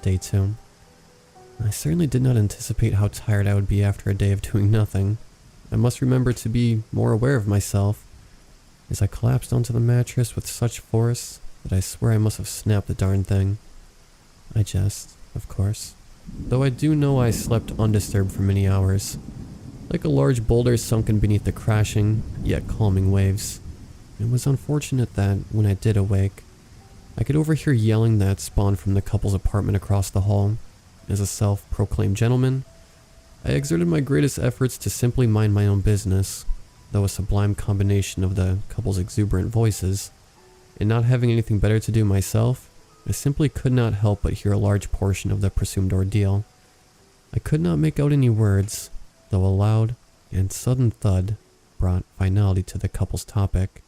Day 2. I certainly did not anticipate how tired I would be after a day of doing nothing. I must remember to be more aware of myself, as I collapsed onto the mattress with such force that I swear I must have snapped the darn thing. I jest, of course, though I do know I slept undisturbed for many hours, like a large boulder sunken beneath the crashing, yet calming waves. It was unfortunate that, when I did awake, I could overhear yelling that spawned from the couple's apartment across the hall. As a self-proclaimed gentleman, I exerted my greatest efforts to simply mind my own business, though a sublime combination of the couple's exuberant voices, and not having anything better to do myself, I simply could not help but hear a large portion of the presumed ordeal. I could not make out any words, though a loud and sudden thud brought finality to the couple's topic.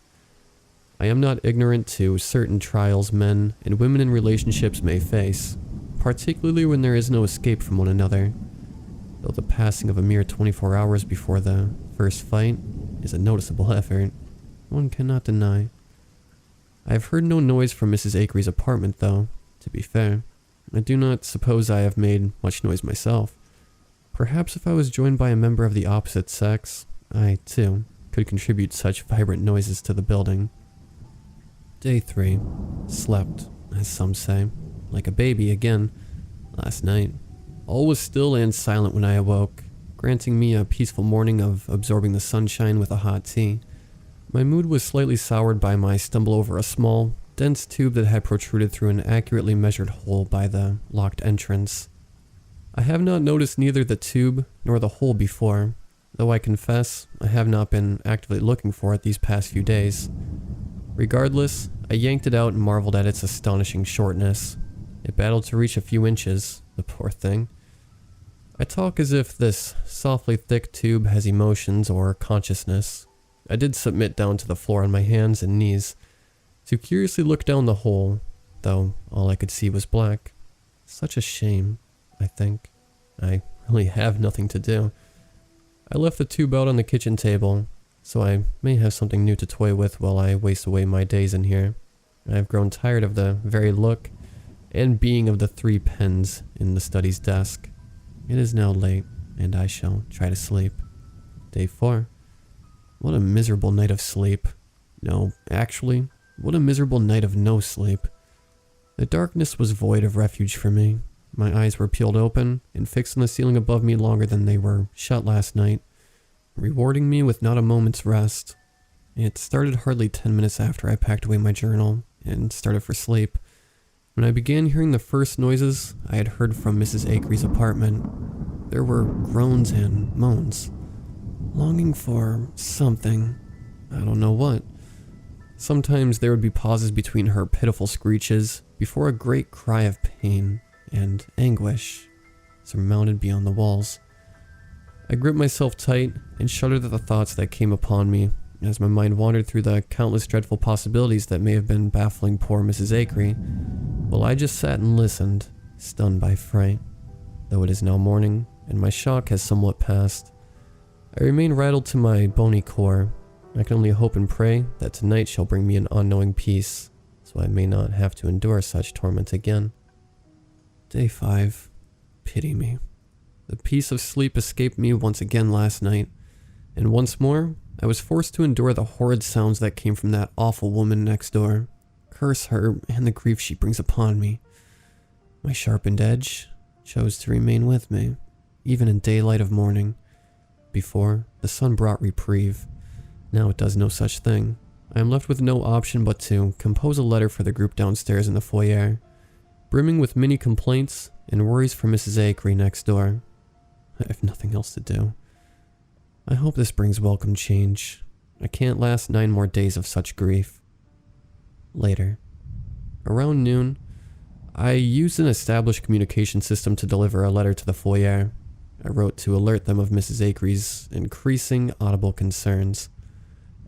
I am not ignorant to certain trials men and women in relationships may face, particularly when there is no escape from one another, though the passing of a mere 24 hours before the first fight is a noticeable effort, one cannot deny. I have heard no noise from Mrs. Akery's apartment, though, to be fair. I do not suppose I have made much noise myself. Perhaps if I was joined by a member of the opposite sex, I, too, could contribute such vibrant noises to the building. Day 3. Slept, as some say, like a baby again, last night. All was still and silent when I awoke, granting me a peaceful morning of absorbing the sunshine with a hot tea. My mood was slightly soured by my stumble over a small, dense tube that had protruded through an accurately measured hole by the locked entrance. I have not noticed neither the tube nor the hole before, though I confess I have not been actively looking for it these past few days. Regardless, I yanked it out and marveled at its astonishing shortness. It battled to reach a few inches, the poor thing. I talk as if this softly thick tube has emotions or consciousness. I did submit down to the floor on my hands and knees to curiously look down the hole, though all I could see was black. Such a shame, I think. I really have nothing to do. I left the tube out on the kitchen table, so I may have something new to toy with while I waste away my days in here. I have grown tired of the very look and being of the 3 pens in the study's desk. It is now late, and I shall try to sleep. Day 4. What a miserable night of sleep. No, actually, what a miserable night of no sleep. The darkness was void of refuge for me. My eyes were peeled open and fixed on the ceiling above me longer than they were shut last night, rewarding me with not a moment's rest. It started hardly 10 minutes after I packed away my journal and started for sleep, when I began hearing the first noises I had heard from Mrs. Akery's apartment. There were groans and moans, longing for something. I don't know what. Sometimes there would be pauses between her pitiful screeches before a great cry of pain and anguish surmounted beyond the walls. I gripped myself tight and shuddered at the thoughts that came upon me as my mind wandered through the countless dreadful possibilities that may have been baffling poor Mrs. Akery, while I just sat and listened, stunned by fright. Though it is now morning, and my shock has somewhat passed, I remain rattled to my bony core. I can only hope and pray that tonight shall bring me an unknowing peace, so I may not have to endure such torment again. Day 5. Pity me. The peace of sleep escaped me once again last night, and once more, I was forced to endure the horrid sounds that came from that awful woman next door. Curse her and the grief she brings upon me. My sharpened edge chose to remain with me, even in daylight of morning. Before, the sun brought reprieve. Now it does no such thing. I am left with no option but to compose a letter for the group downstairs in the foyer, brimming with many complaints and worries for Mrs. Akery next door. I have nothing else to do. I hope this brings welcome change. I can't last 9 more days of such grief. Later. Around noon, I used an established communication system to deliver a letter to the foyer. I wrote to alert them of Mrs. Akery's increasing audible concerns,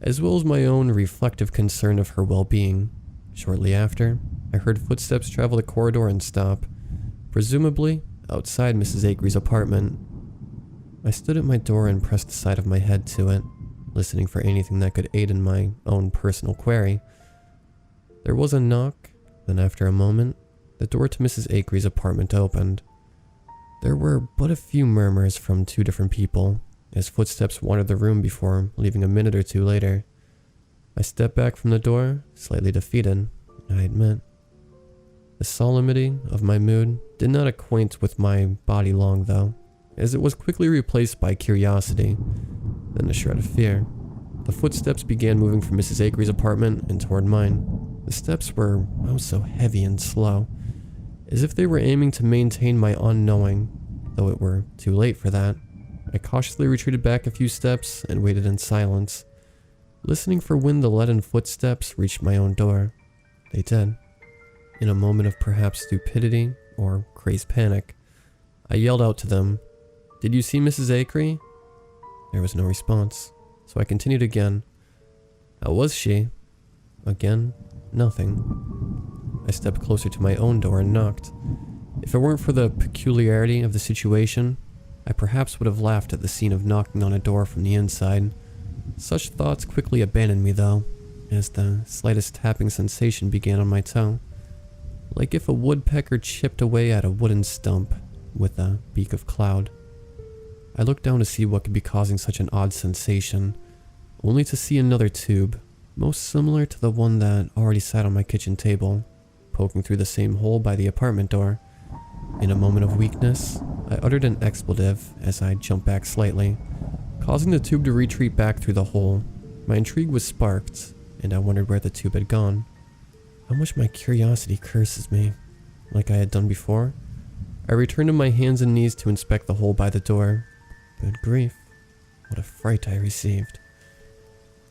as well as my own reflective concern of her well-being. Shortly after, I heard footsteps travel the corridor and stop, presumably outside Mrs. Akery's apartment. I stood at my door and pressed the side of my head to it, listening for anything that could aid in my own personal query. There was a knock, then after a moment, the door to Mrs. Akery's apartment opened. There were but a few murmurs from two different people, as footsteps wandered the room before leaving a minute or two later. I stepped back from the door, slightly defeated, I admit. The solemnity of my mood did not acquaint with my body long though, as it was quickly replaced by curiosity, then a shred of fear. The footsteps began moving from Mrs. Akery's apartment and toward mine. The steps were so heavy and slow, as if they were aiming to maintain my unknowing, though it were too late for that. I cautiously retreated back a few steps and waited in silence, listening for when the leaden footsteps reached my own door. They did. In a moment of perhaps stupidity or crazed panic, I yelled out to them, "Did you see Mrs. Akery?" There was no response, so I continued again. "How was she?" Again, nothing. I stepped closer to my own door and knocked. If it weren't for the peculiarity of the situation, I perhaps would have laughed at the scene of knocking on a door from the inside. Such thoughts quickly abandoned me though, as the slightest tapping sensation began on my toe, like if a woodpecker chipped away at a wooden stump with a beak of cloud. I looked down to see what could be causing such an odd sensation, only to see another tube, most similar to the one that already sat on my kitchen table, poking through the same hole by the apartment door. In a moment of weakness, I uttered an expletive as I jumped back slightly, causing the tube to retreat back through the hole. My intrigue was sparked, and I wondered where the tube had gone. How much my curiosity curses me. Like I had done before, I returned to my hands and knees to inspect the hole by the door. Good grief, what a fright I received.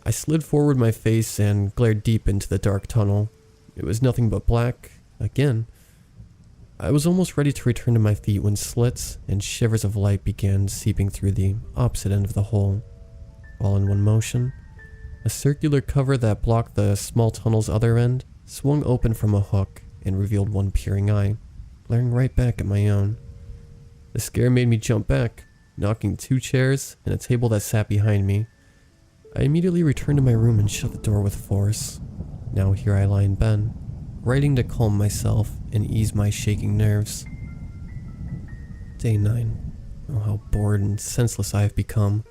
I slid forward my face and glared deep into the dark tunnel. It was nothing but black, again. I was almost ready to return to my feet when slits and shivers of light began seeping through the opposite end of the hole. All in one motion, a circular cover that blocked the small tunnel's other end swung open from a hook and revealed one peering eye, glaring right back at my own. The scare made me jump back, knocking two chairs and a table that sat behind me. I immediately returned to my room and shut the door with force. Now here I lie in bed, writing to calm myself and ease my shaking nerves. Day 9. Oh, how bored and senseless I have become.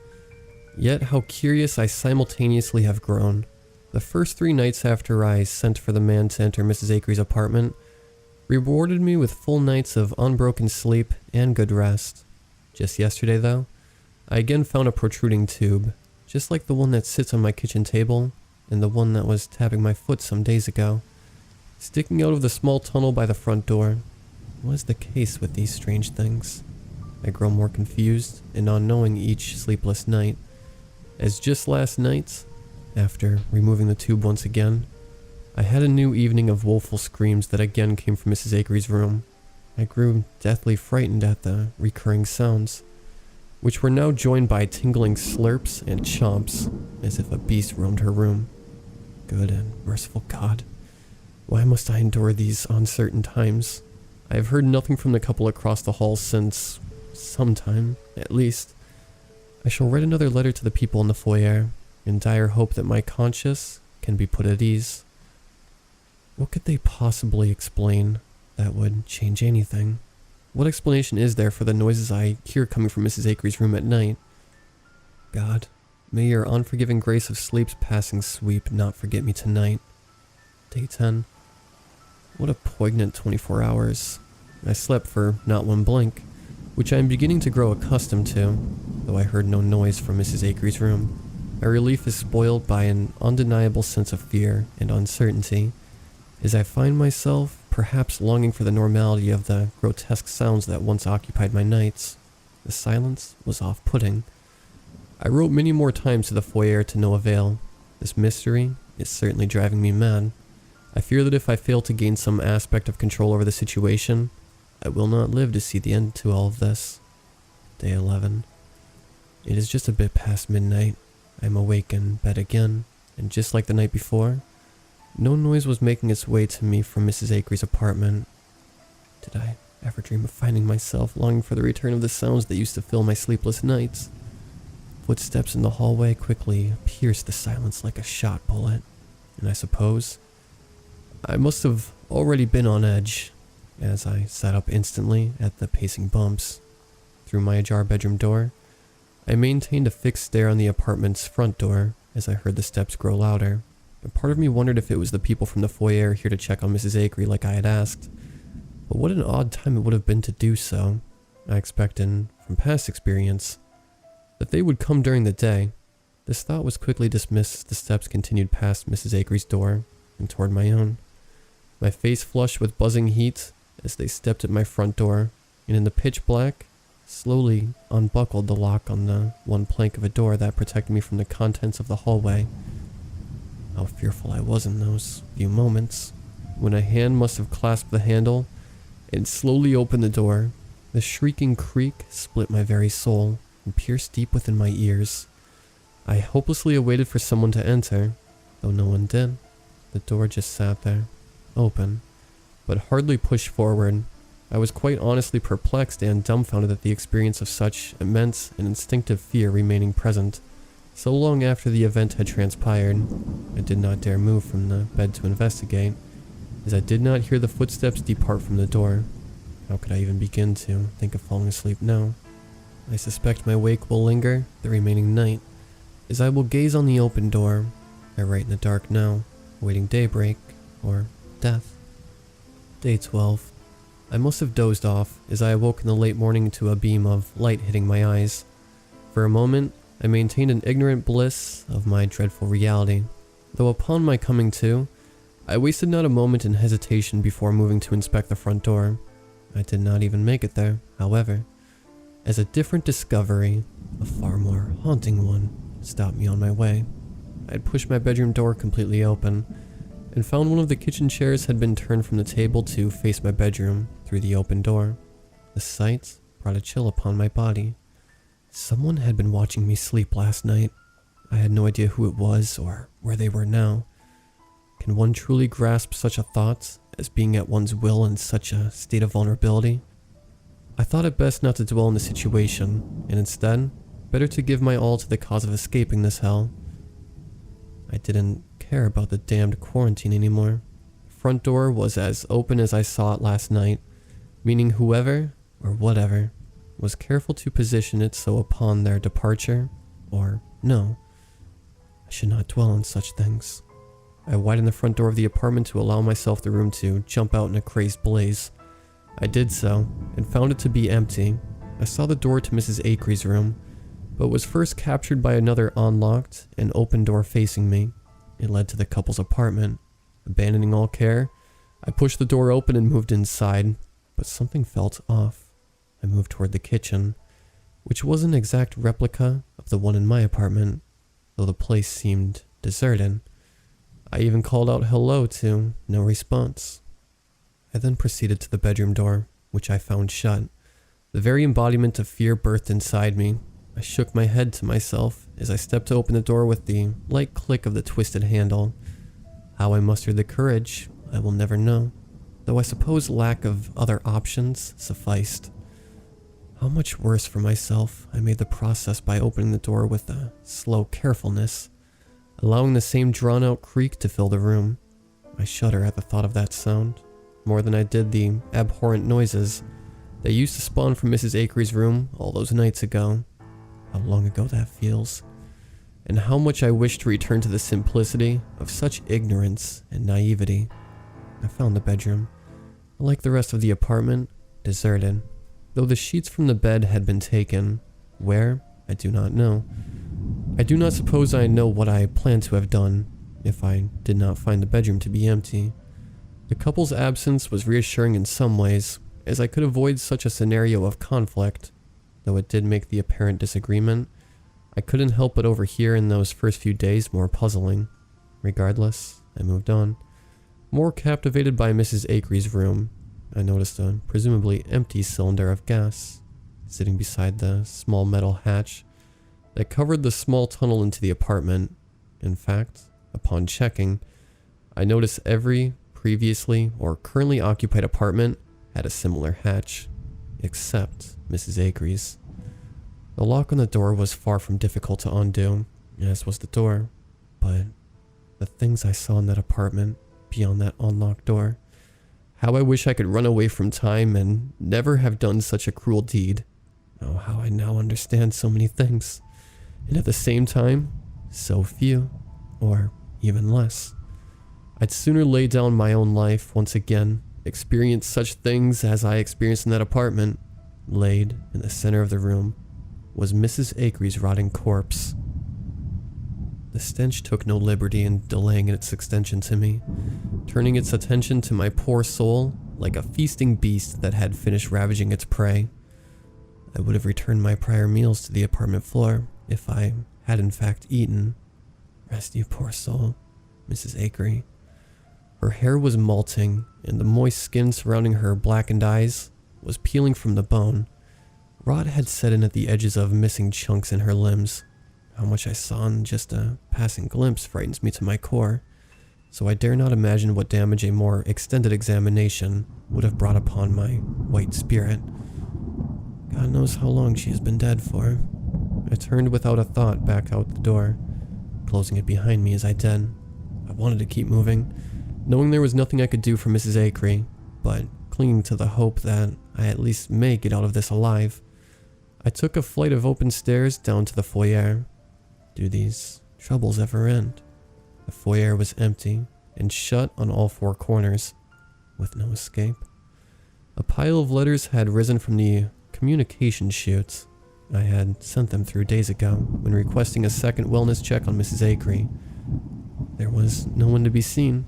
Yet how curious I simultaneously have grown. The first 3 nights after I sent for the man to enter Mrs. Akery's apartment rewarded me with full nights of unbroken sleep and good rest. Just yesterday, though, I again found a protruding tube, just like the one that sits on my kitchen table and the one that was tapping my foot some days ago, sticking out of the small tunnel by the front door. What is the case with these strange things? I grow more confused and unknowing each sleepless night, as just last night, after removing the tube once again, I had a new evening of woeful screams that again came from Mrs. Akery's room. I grew deathly frightened at the recurring sounds, which were now joined by tingling slurps and chomps, as if a beast roamed her room. Good and merciful God, why must I endure these uncertain times? I have heard nothing from the couple across the hall since sometime, at least. I shall write another letter to the people in the foyer, in dire hope that my conscience can be put at ease. What could they possibly explain that would change anything? What explanation is there for the noises I hear coming from Mrs. Akery's room at night? God, may your unforgiving grace of sleep's passing sweep not forget me tonight. Day 10. What a poignant 24 hours. I slept for not one blink, which I am beginning to grow accustomed to, though I heard no noise from Mrs. Akery's room. My relief is spoiled by an undeniable sense of fear and uncertainty, as I find myself perhaps longing for the normality of the grotesque sounds that once occupied my nights. The silence was off-putting. I wrote many more times to the foyer to no avail. This mystery is certainly driving me mad. I fear that if I fail to gain some aspect of control over the situation, I will not live to see the end to all of this. Day 11. It is just a bit past midnight. I am awake in bed again, and just like the night before, no noise was making its way to me from Mrs. Akery's apartment. Did I ever dream of finding myself longing for the return of the sounds that used to fill my sleepless nights? Footsteps in the hallway quickly pierced the silence like a shot bullet, and I suppose I must have already been on edge, as I sat up instantly at the pacing bumps. Through my ajar bedroom door, I maintained a fixed stare on the apartment's front door as I heard the steps grow louder. A part of me wondered if it was the people from the foyer here to check on Mrs. Akery like I had asked. But what an odd time it would have been to do so. I expected, from past experience, that they would come during the day. This thought was quickly dismissed as the steps continued past Mrs. Akery's door and toward my own. My face flushed with buzzing heat as they stepped at my front door, and in the pitch black, slowly unbuckled the lock on the one plank of a door that protected me from the contents of the hallway. How fearful I was in those few moments, when a hand must have clasped the handle and slowly opened the door. The shrieking creak split my very soul and pierced deep within my ears. I hopelessly awaited for someone to enter, though no one did. The door just sat there, open, but hardly pushed forward. I was quite honestly perplexed and dumbfounded at the experience of such immense and instinctive fear remaining present so long after the event had transpired. I did not dare move from the bed to investigate, as I did not hear the footsteps depart from the door. How could I even begin to think of falling asleep now? I suspect my wake will linger the remaining night, as I will gaze on the open door. I write in the dark now, awaiting daybreak or death. Day 12. I must have dozed off as I awoke in the late morning to a beam of light hitting my eyes. For a moment, I maintained an ignorant bliss of my dreadful reality, though upon my coming to, I wasted not a moment in hesitation before moving to inspect the front door. I did not even make it there, however, as a different discovery, a far more haunting one, stopped me on my way. I had pushed my bedroom door completely open, and found one of the kitchen chairs had been turned from the table to face my bedroom through the open door. The sight brought a chill upon my body. Someone had been watching me sleep last night. I had no idea who it was or where they were now. Can one truly grasp such a thought as being at one's will in such a state of vulnerability? I thought it best not to dwell on the situation, and instead, better to give my all to the cause of escaping this hell. I didn't care about the damned quarantine anymore. The front door was as open as I saw it last night, meaning whoever, or whatever, was careful to position it so upon their departure, or no, I should not dwell on such things. I widened the front door of the apartment to allow myself the room to jump out in a crazed blaze. I did so, and found it to be empty. I saw the door to Mrs. Akery's room, but was first captured by another unlocked and open door facing me. It led to the couple's apartment. Abandoning all care, I pushed the door open and moved inside, but something felt off. I moved toward the kitchen, which was an exact replica of the one in my apartment, though the place seemed deserted. I even called out hello to no response. I then proceeded to the bedroom door, which I found shut. The very embodiment of fear birthed inside me. I shook my head to myself as I stepped to open the door with the light click of the twisted handle. How I mustered the courage, I will never know, though I suppose lack of other options sufficed. How much worse for myself I made the process by opening the door with a slow carefulness, allowing the same drawn-out creak to fill the room. I shudder at the thought of that sound, more than I did the abhorrent noises that used to spawn from Mrs. Akery's room all those nights ago. How long ago that feels, and how much I wish to return to the simplicity of such ignorance and naivety. I found the bedroom, like the rest of the apartment, deserted, though the sheets from the bed had been taken. Where? I do not know. I do not suppose I know what I planned to have done if I did not find the bedroom to be empty. The couple's absence was reassuring in some ways, as I could avoid such a scenario of conflict. Though it did make the apparent disagreement I couldn't help but overhear in those first few days more puzzling. Regardless, I moved on. More captivated by Mrs. Akery's room, I noticed a presumably empty cylinder of gas sitting beside the small metal hatch that covered the small tunnel into the apartment. In fact, upon checking, I noticed every previously or currently occupied apartment had a similar hatch, except Mrs. Akery's. The lock on the door was far from difficult to undo, as was the door, but the things I saw in that apartment beyond that unlocked door. How I wish I could run away from time and never have done such a cruel deed. Oh, how I now understand so many things. And at the same time, so few, or even less. I'd sooner lay down my own life once again, experience such things as I experienced in that apartment. Laid in the center of the room was Mrs. Akery's rotting corpse. The stench took no liberty in delaying its extension to me, turning its attention to my poor soul like a feasting beast that had finished ravaging its prey. I would have returned my prior meals to the apartment floor if I had in fact eaten. Rest you poor soul, Mrs. Akery. Her hair was molting, and the moist skin surrounding her blackened eyes was peeling from the bone. Rot had set in at the edges of missing chunks in her limbs. How much I saw in just a passing glimpse frightens me to my core, so I dare not imagine what damage a more extended examination would have brought upon my white spirit. God knows how long she has been dead for. I turned without a thought back out the door, closing it behind me as I did. I wanted to keep moving, knowing there was nothing I could do for Mrs. Akery, but clinging to the hope that I at least may get out of this alive. I took a flight of open stairs down to the foyer. Do these troubles ever end? The foyer was empty and shut on all four corners, with no escape. A pile of letters had risen from the communication chutes I had sent them through days ago when requesting a second wellness check on Mrs. Akery. There was no one to be seen,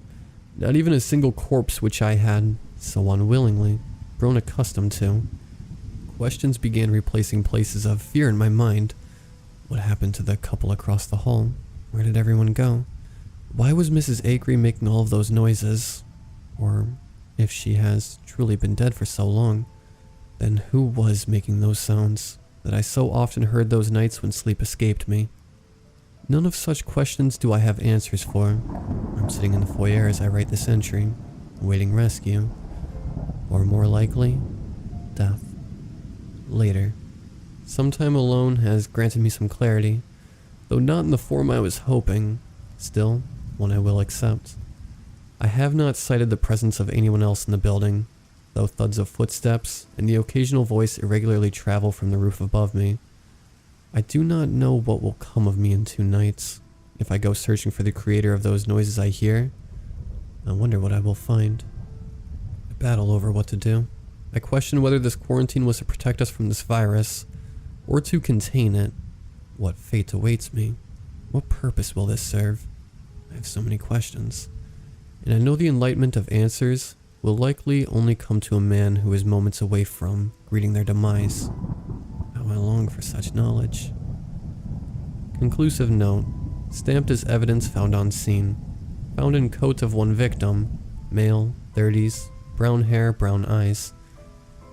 not even a single corpse which I had, so unwillingly, grown accustomed to. Questions began replacing places of fear in my mind. What happened to the couple across the hall? Where did everyone go? Why was Mrs. Akery making all of those noises? Or, if she has truly been dead for so long, then who was making those sounds that I so often heard those nights when sleep escaped me? None of such questions do I have answers for. I'm sitting in the foyer as I write this entry, awaiting rescue. Or more likely, death. Later. Some time alone has granted me some clarity, though not in the form I was hoping, still one I will accept. I have not cited the presence of anyone else in the building, though thuds of footsteps and the occasional voice irregularly travel from the roof above me. I do not know what will come of me in 2 nights. If I go searching for the creator of those noises I hear, I wonder what I will find. I battle over what to do. I question whether this quarantine was to protect us from this virus, or to contain it. What fate awaits me? What purpose will this serve? I have so many questions, and I know the enlightenment of answers will likely only come to a man who is moments away from greeting their demise. How I long for such knowledge. Conclusive note, stamped as evidence found on scene. Found in coat of one victim, male, 30s, brown hair, brown eyes.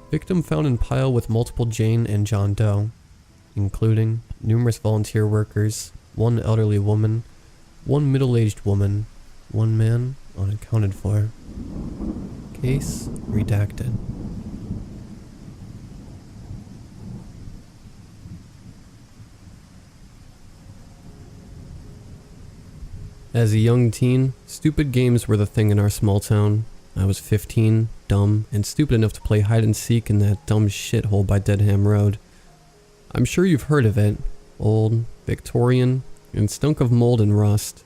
Victim found in pile with multiple Jane and John Doe, including numerous volunteer workers, 1 elderly woman, 1 middle-aged woman, 1 man unaccounted for. Case redacted. As a young teen, stupid games were the thing in our small town. I was 15, dumb, and stupid enough to play hide and seek in that dumb shithole by Dedham Road. I'm sure you've heard of it. Old, Victorian, and stunk of mold and rust.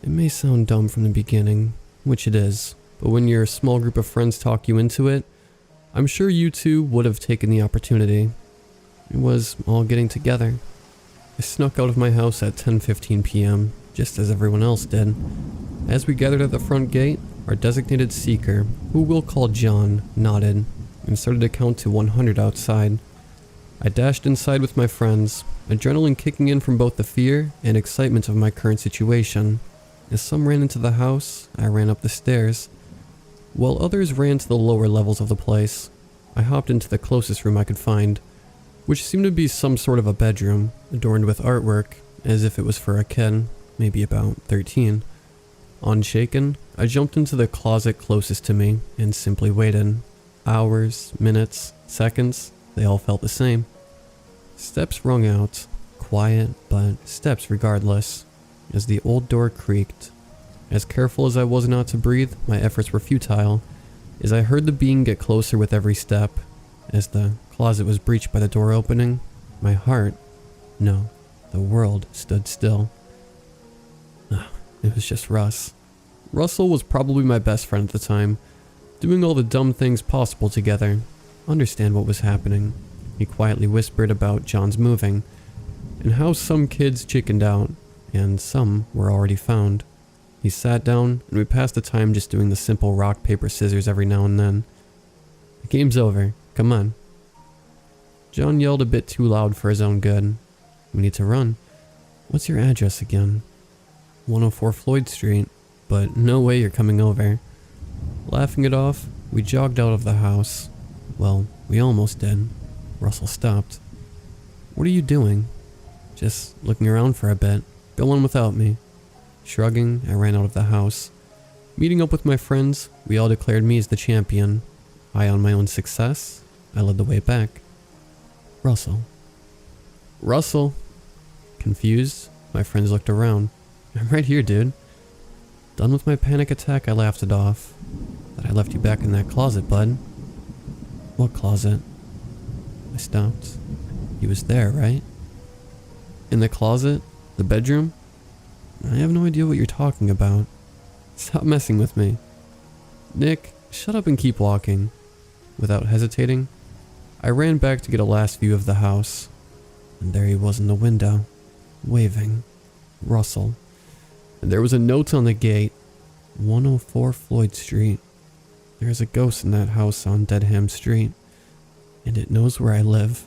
It may sound dumb from the beginning, which it is, but when your small group of friends talk you into it, I'm sure you too would have taken the opportunity. It was all getting together. I snuck out of my house at 10:15 p.m., just as everyone else did. As we gathered at the front gate, our designated seeker, who we'll call John, nodded, and started to count to 100 outside. I dashed inside with my friends, adrenaline kicking in from both the fear and excitement of my current situation. As some ran into the house, I ran up the stairs, while others ran to the lower levels of the place. I hopped into the closest room I could find, which seemed to be some sort of a bedroom, adorned with artwork, as if it was for a kid, maybe about 13. Unshaken, I jumped into the closet closest to me and simply waited. Hours, minutes, seconds, they all felt the same. Steps rung out, quiet, but steps regardless, as the old door creaked. As careful as I was not to breathe, my efforts were futile, as I heard the being get closer with every step. As the closet was breached by the door opening, my heart, no, the world stood still. It was just Russ. Russell was probably my best friend at the time, doing all the dumb things possible together. Understand what was happening. He quietly whispered about John's moving, and how some kids chickened out, and some were already found. He sat down, and we passed the time just doing the simple rock, paper, scissors every now and then. The game's over. Come on. John yelled a bit too loud for his own good. We need to run. What's your address again? 104 Floyd Street, but no way you're coming over. Laughing it off, we jogged out of the house. Well, we almost did. Russell stopped. What are you doing? Just looking around for a bit. Go on without me. Shrugging, I ran out of the house. Meeting up with my friends, we all declared me as the champion. High on my own success, I led the way back. Russell. Russell. Confused, my friends looked around. I'm right here, dude. Done with my panic attack, I laughed it off. That I left you back in that closet, bud. What closet? I stopped. He was there, right? In the closet? The bedroom? I have no idea what you're talking about. Stop messing with me. Nick, shut up and keep walking. Without hesitating, I ran back to get a last view of the house. And there he was in the window, waving. Russell. And there was a note on the gate. 104 Floyd Street. There's a ghost in that house on Dedham Street. And it knows where I live.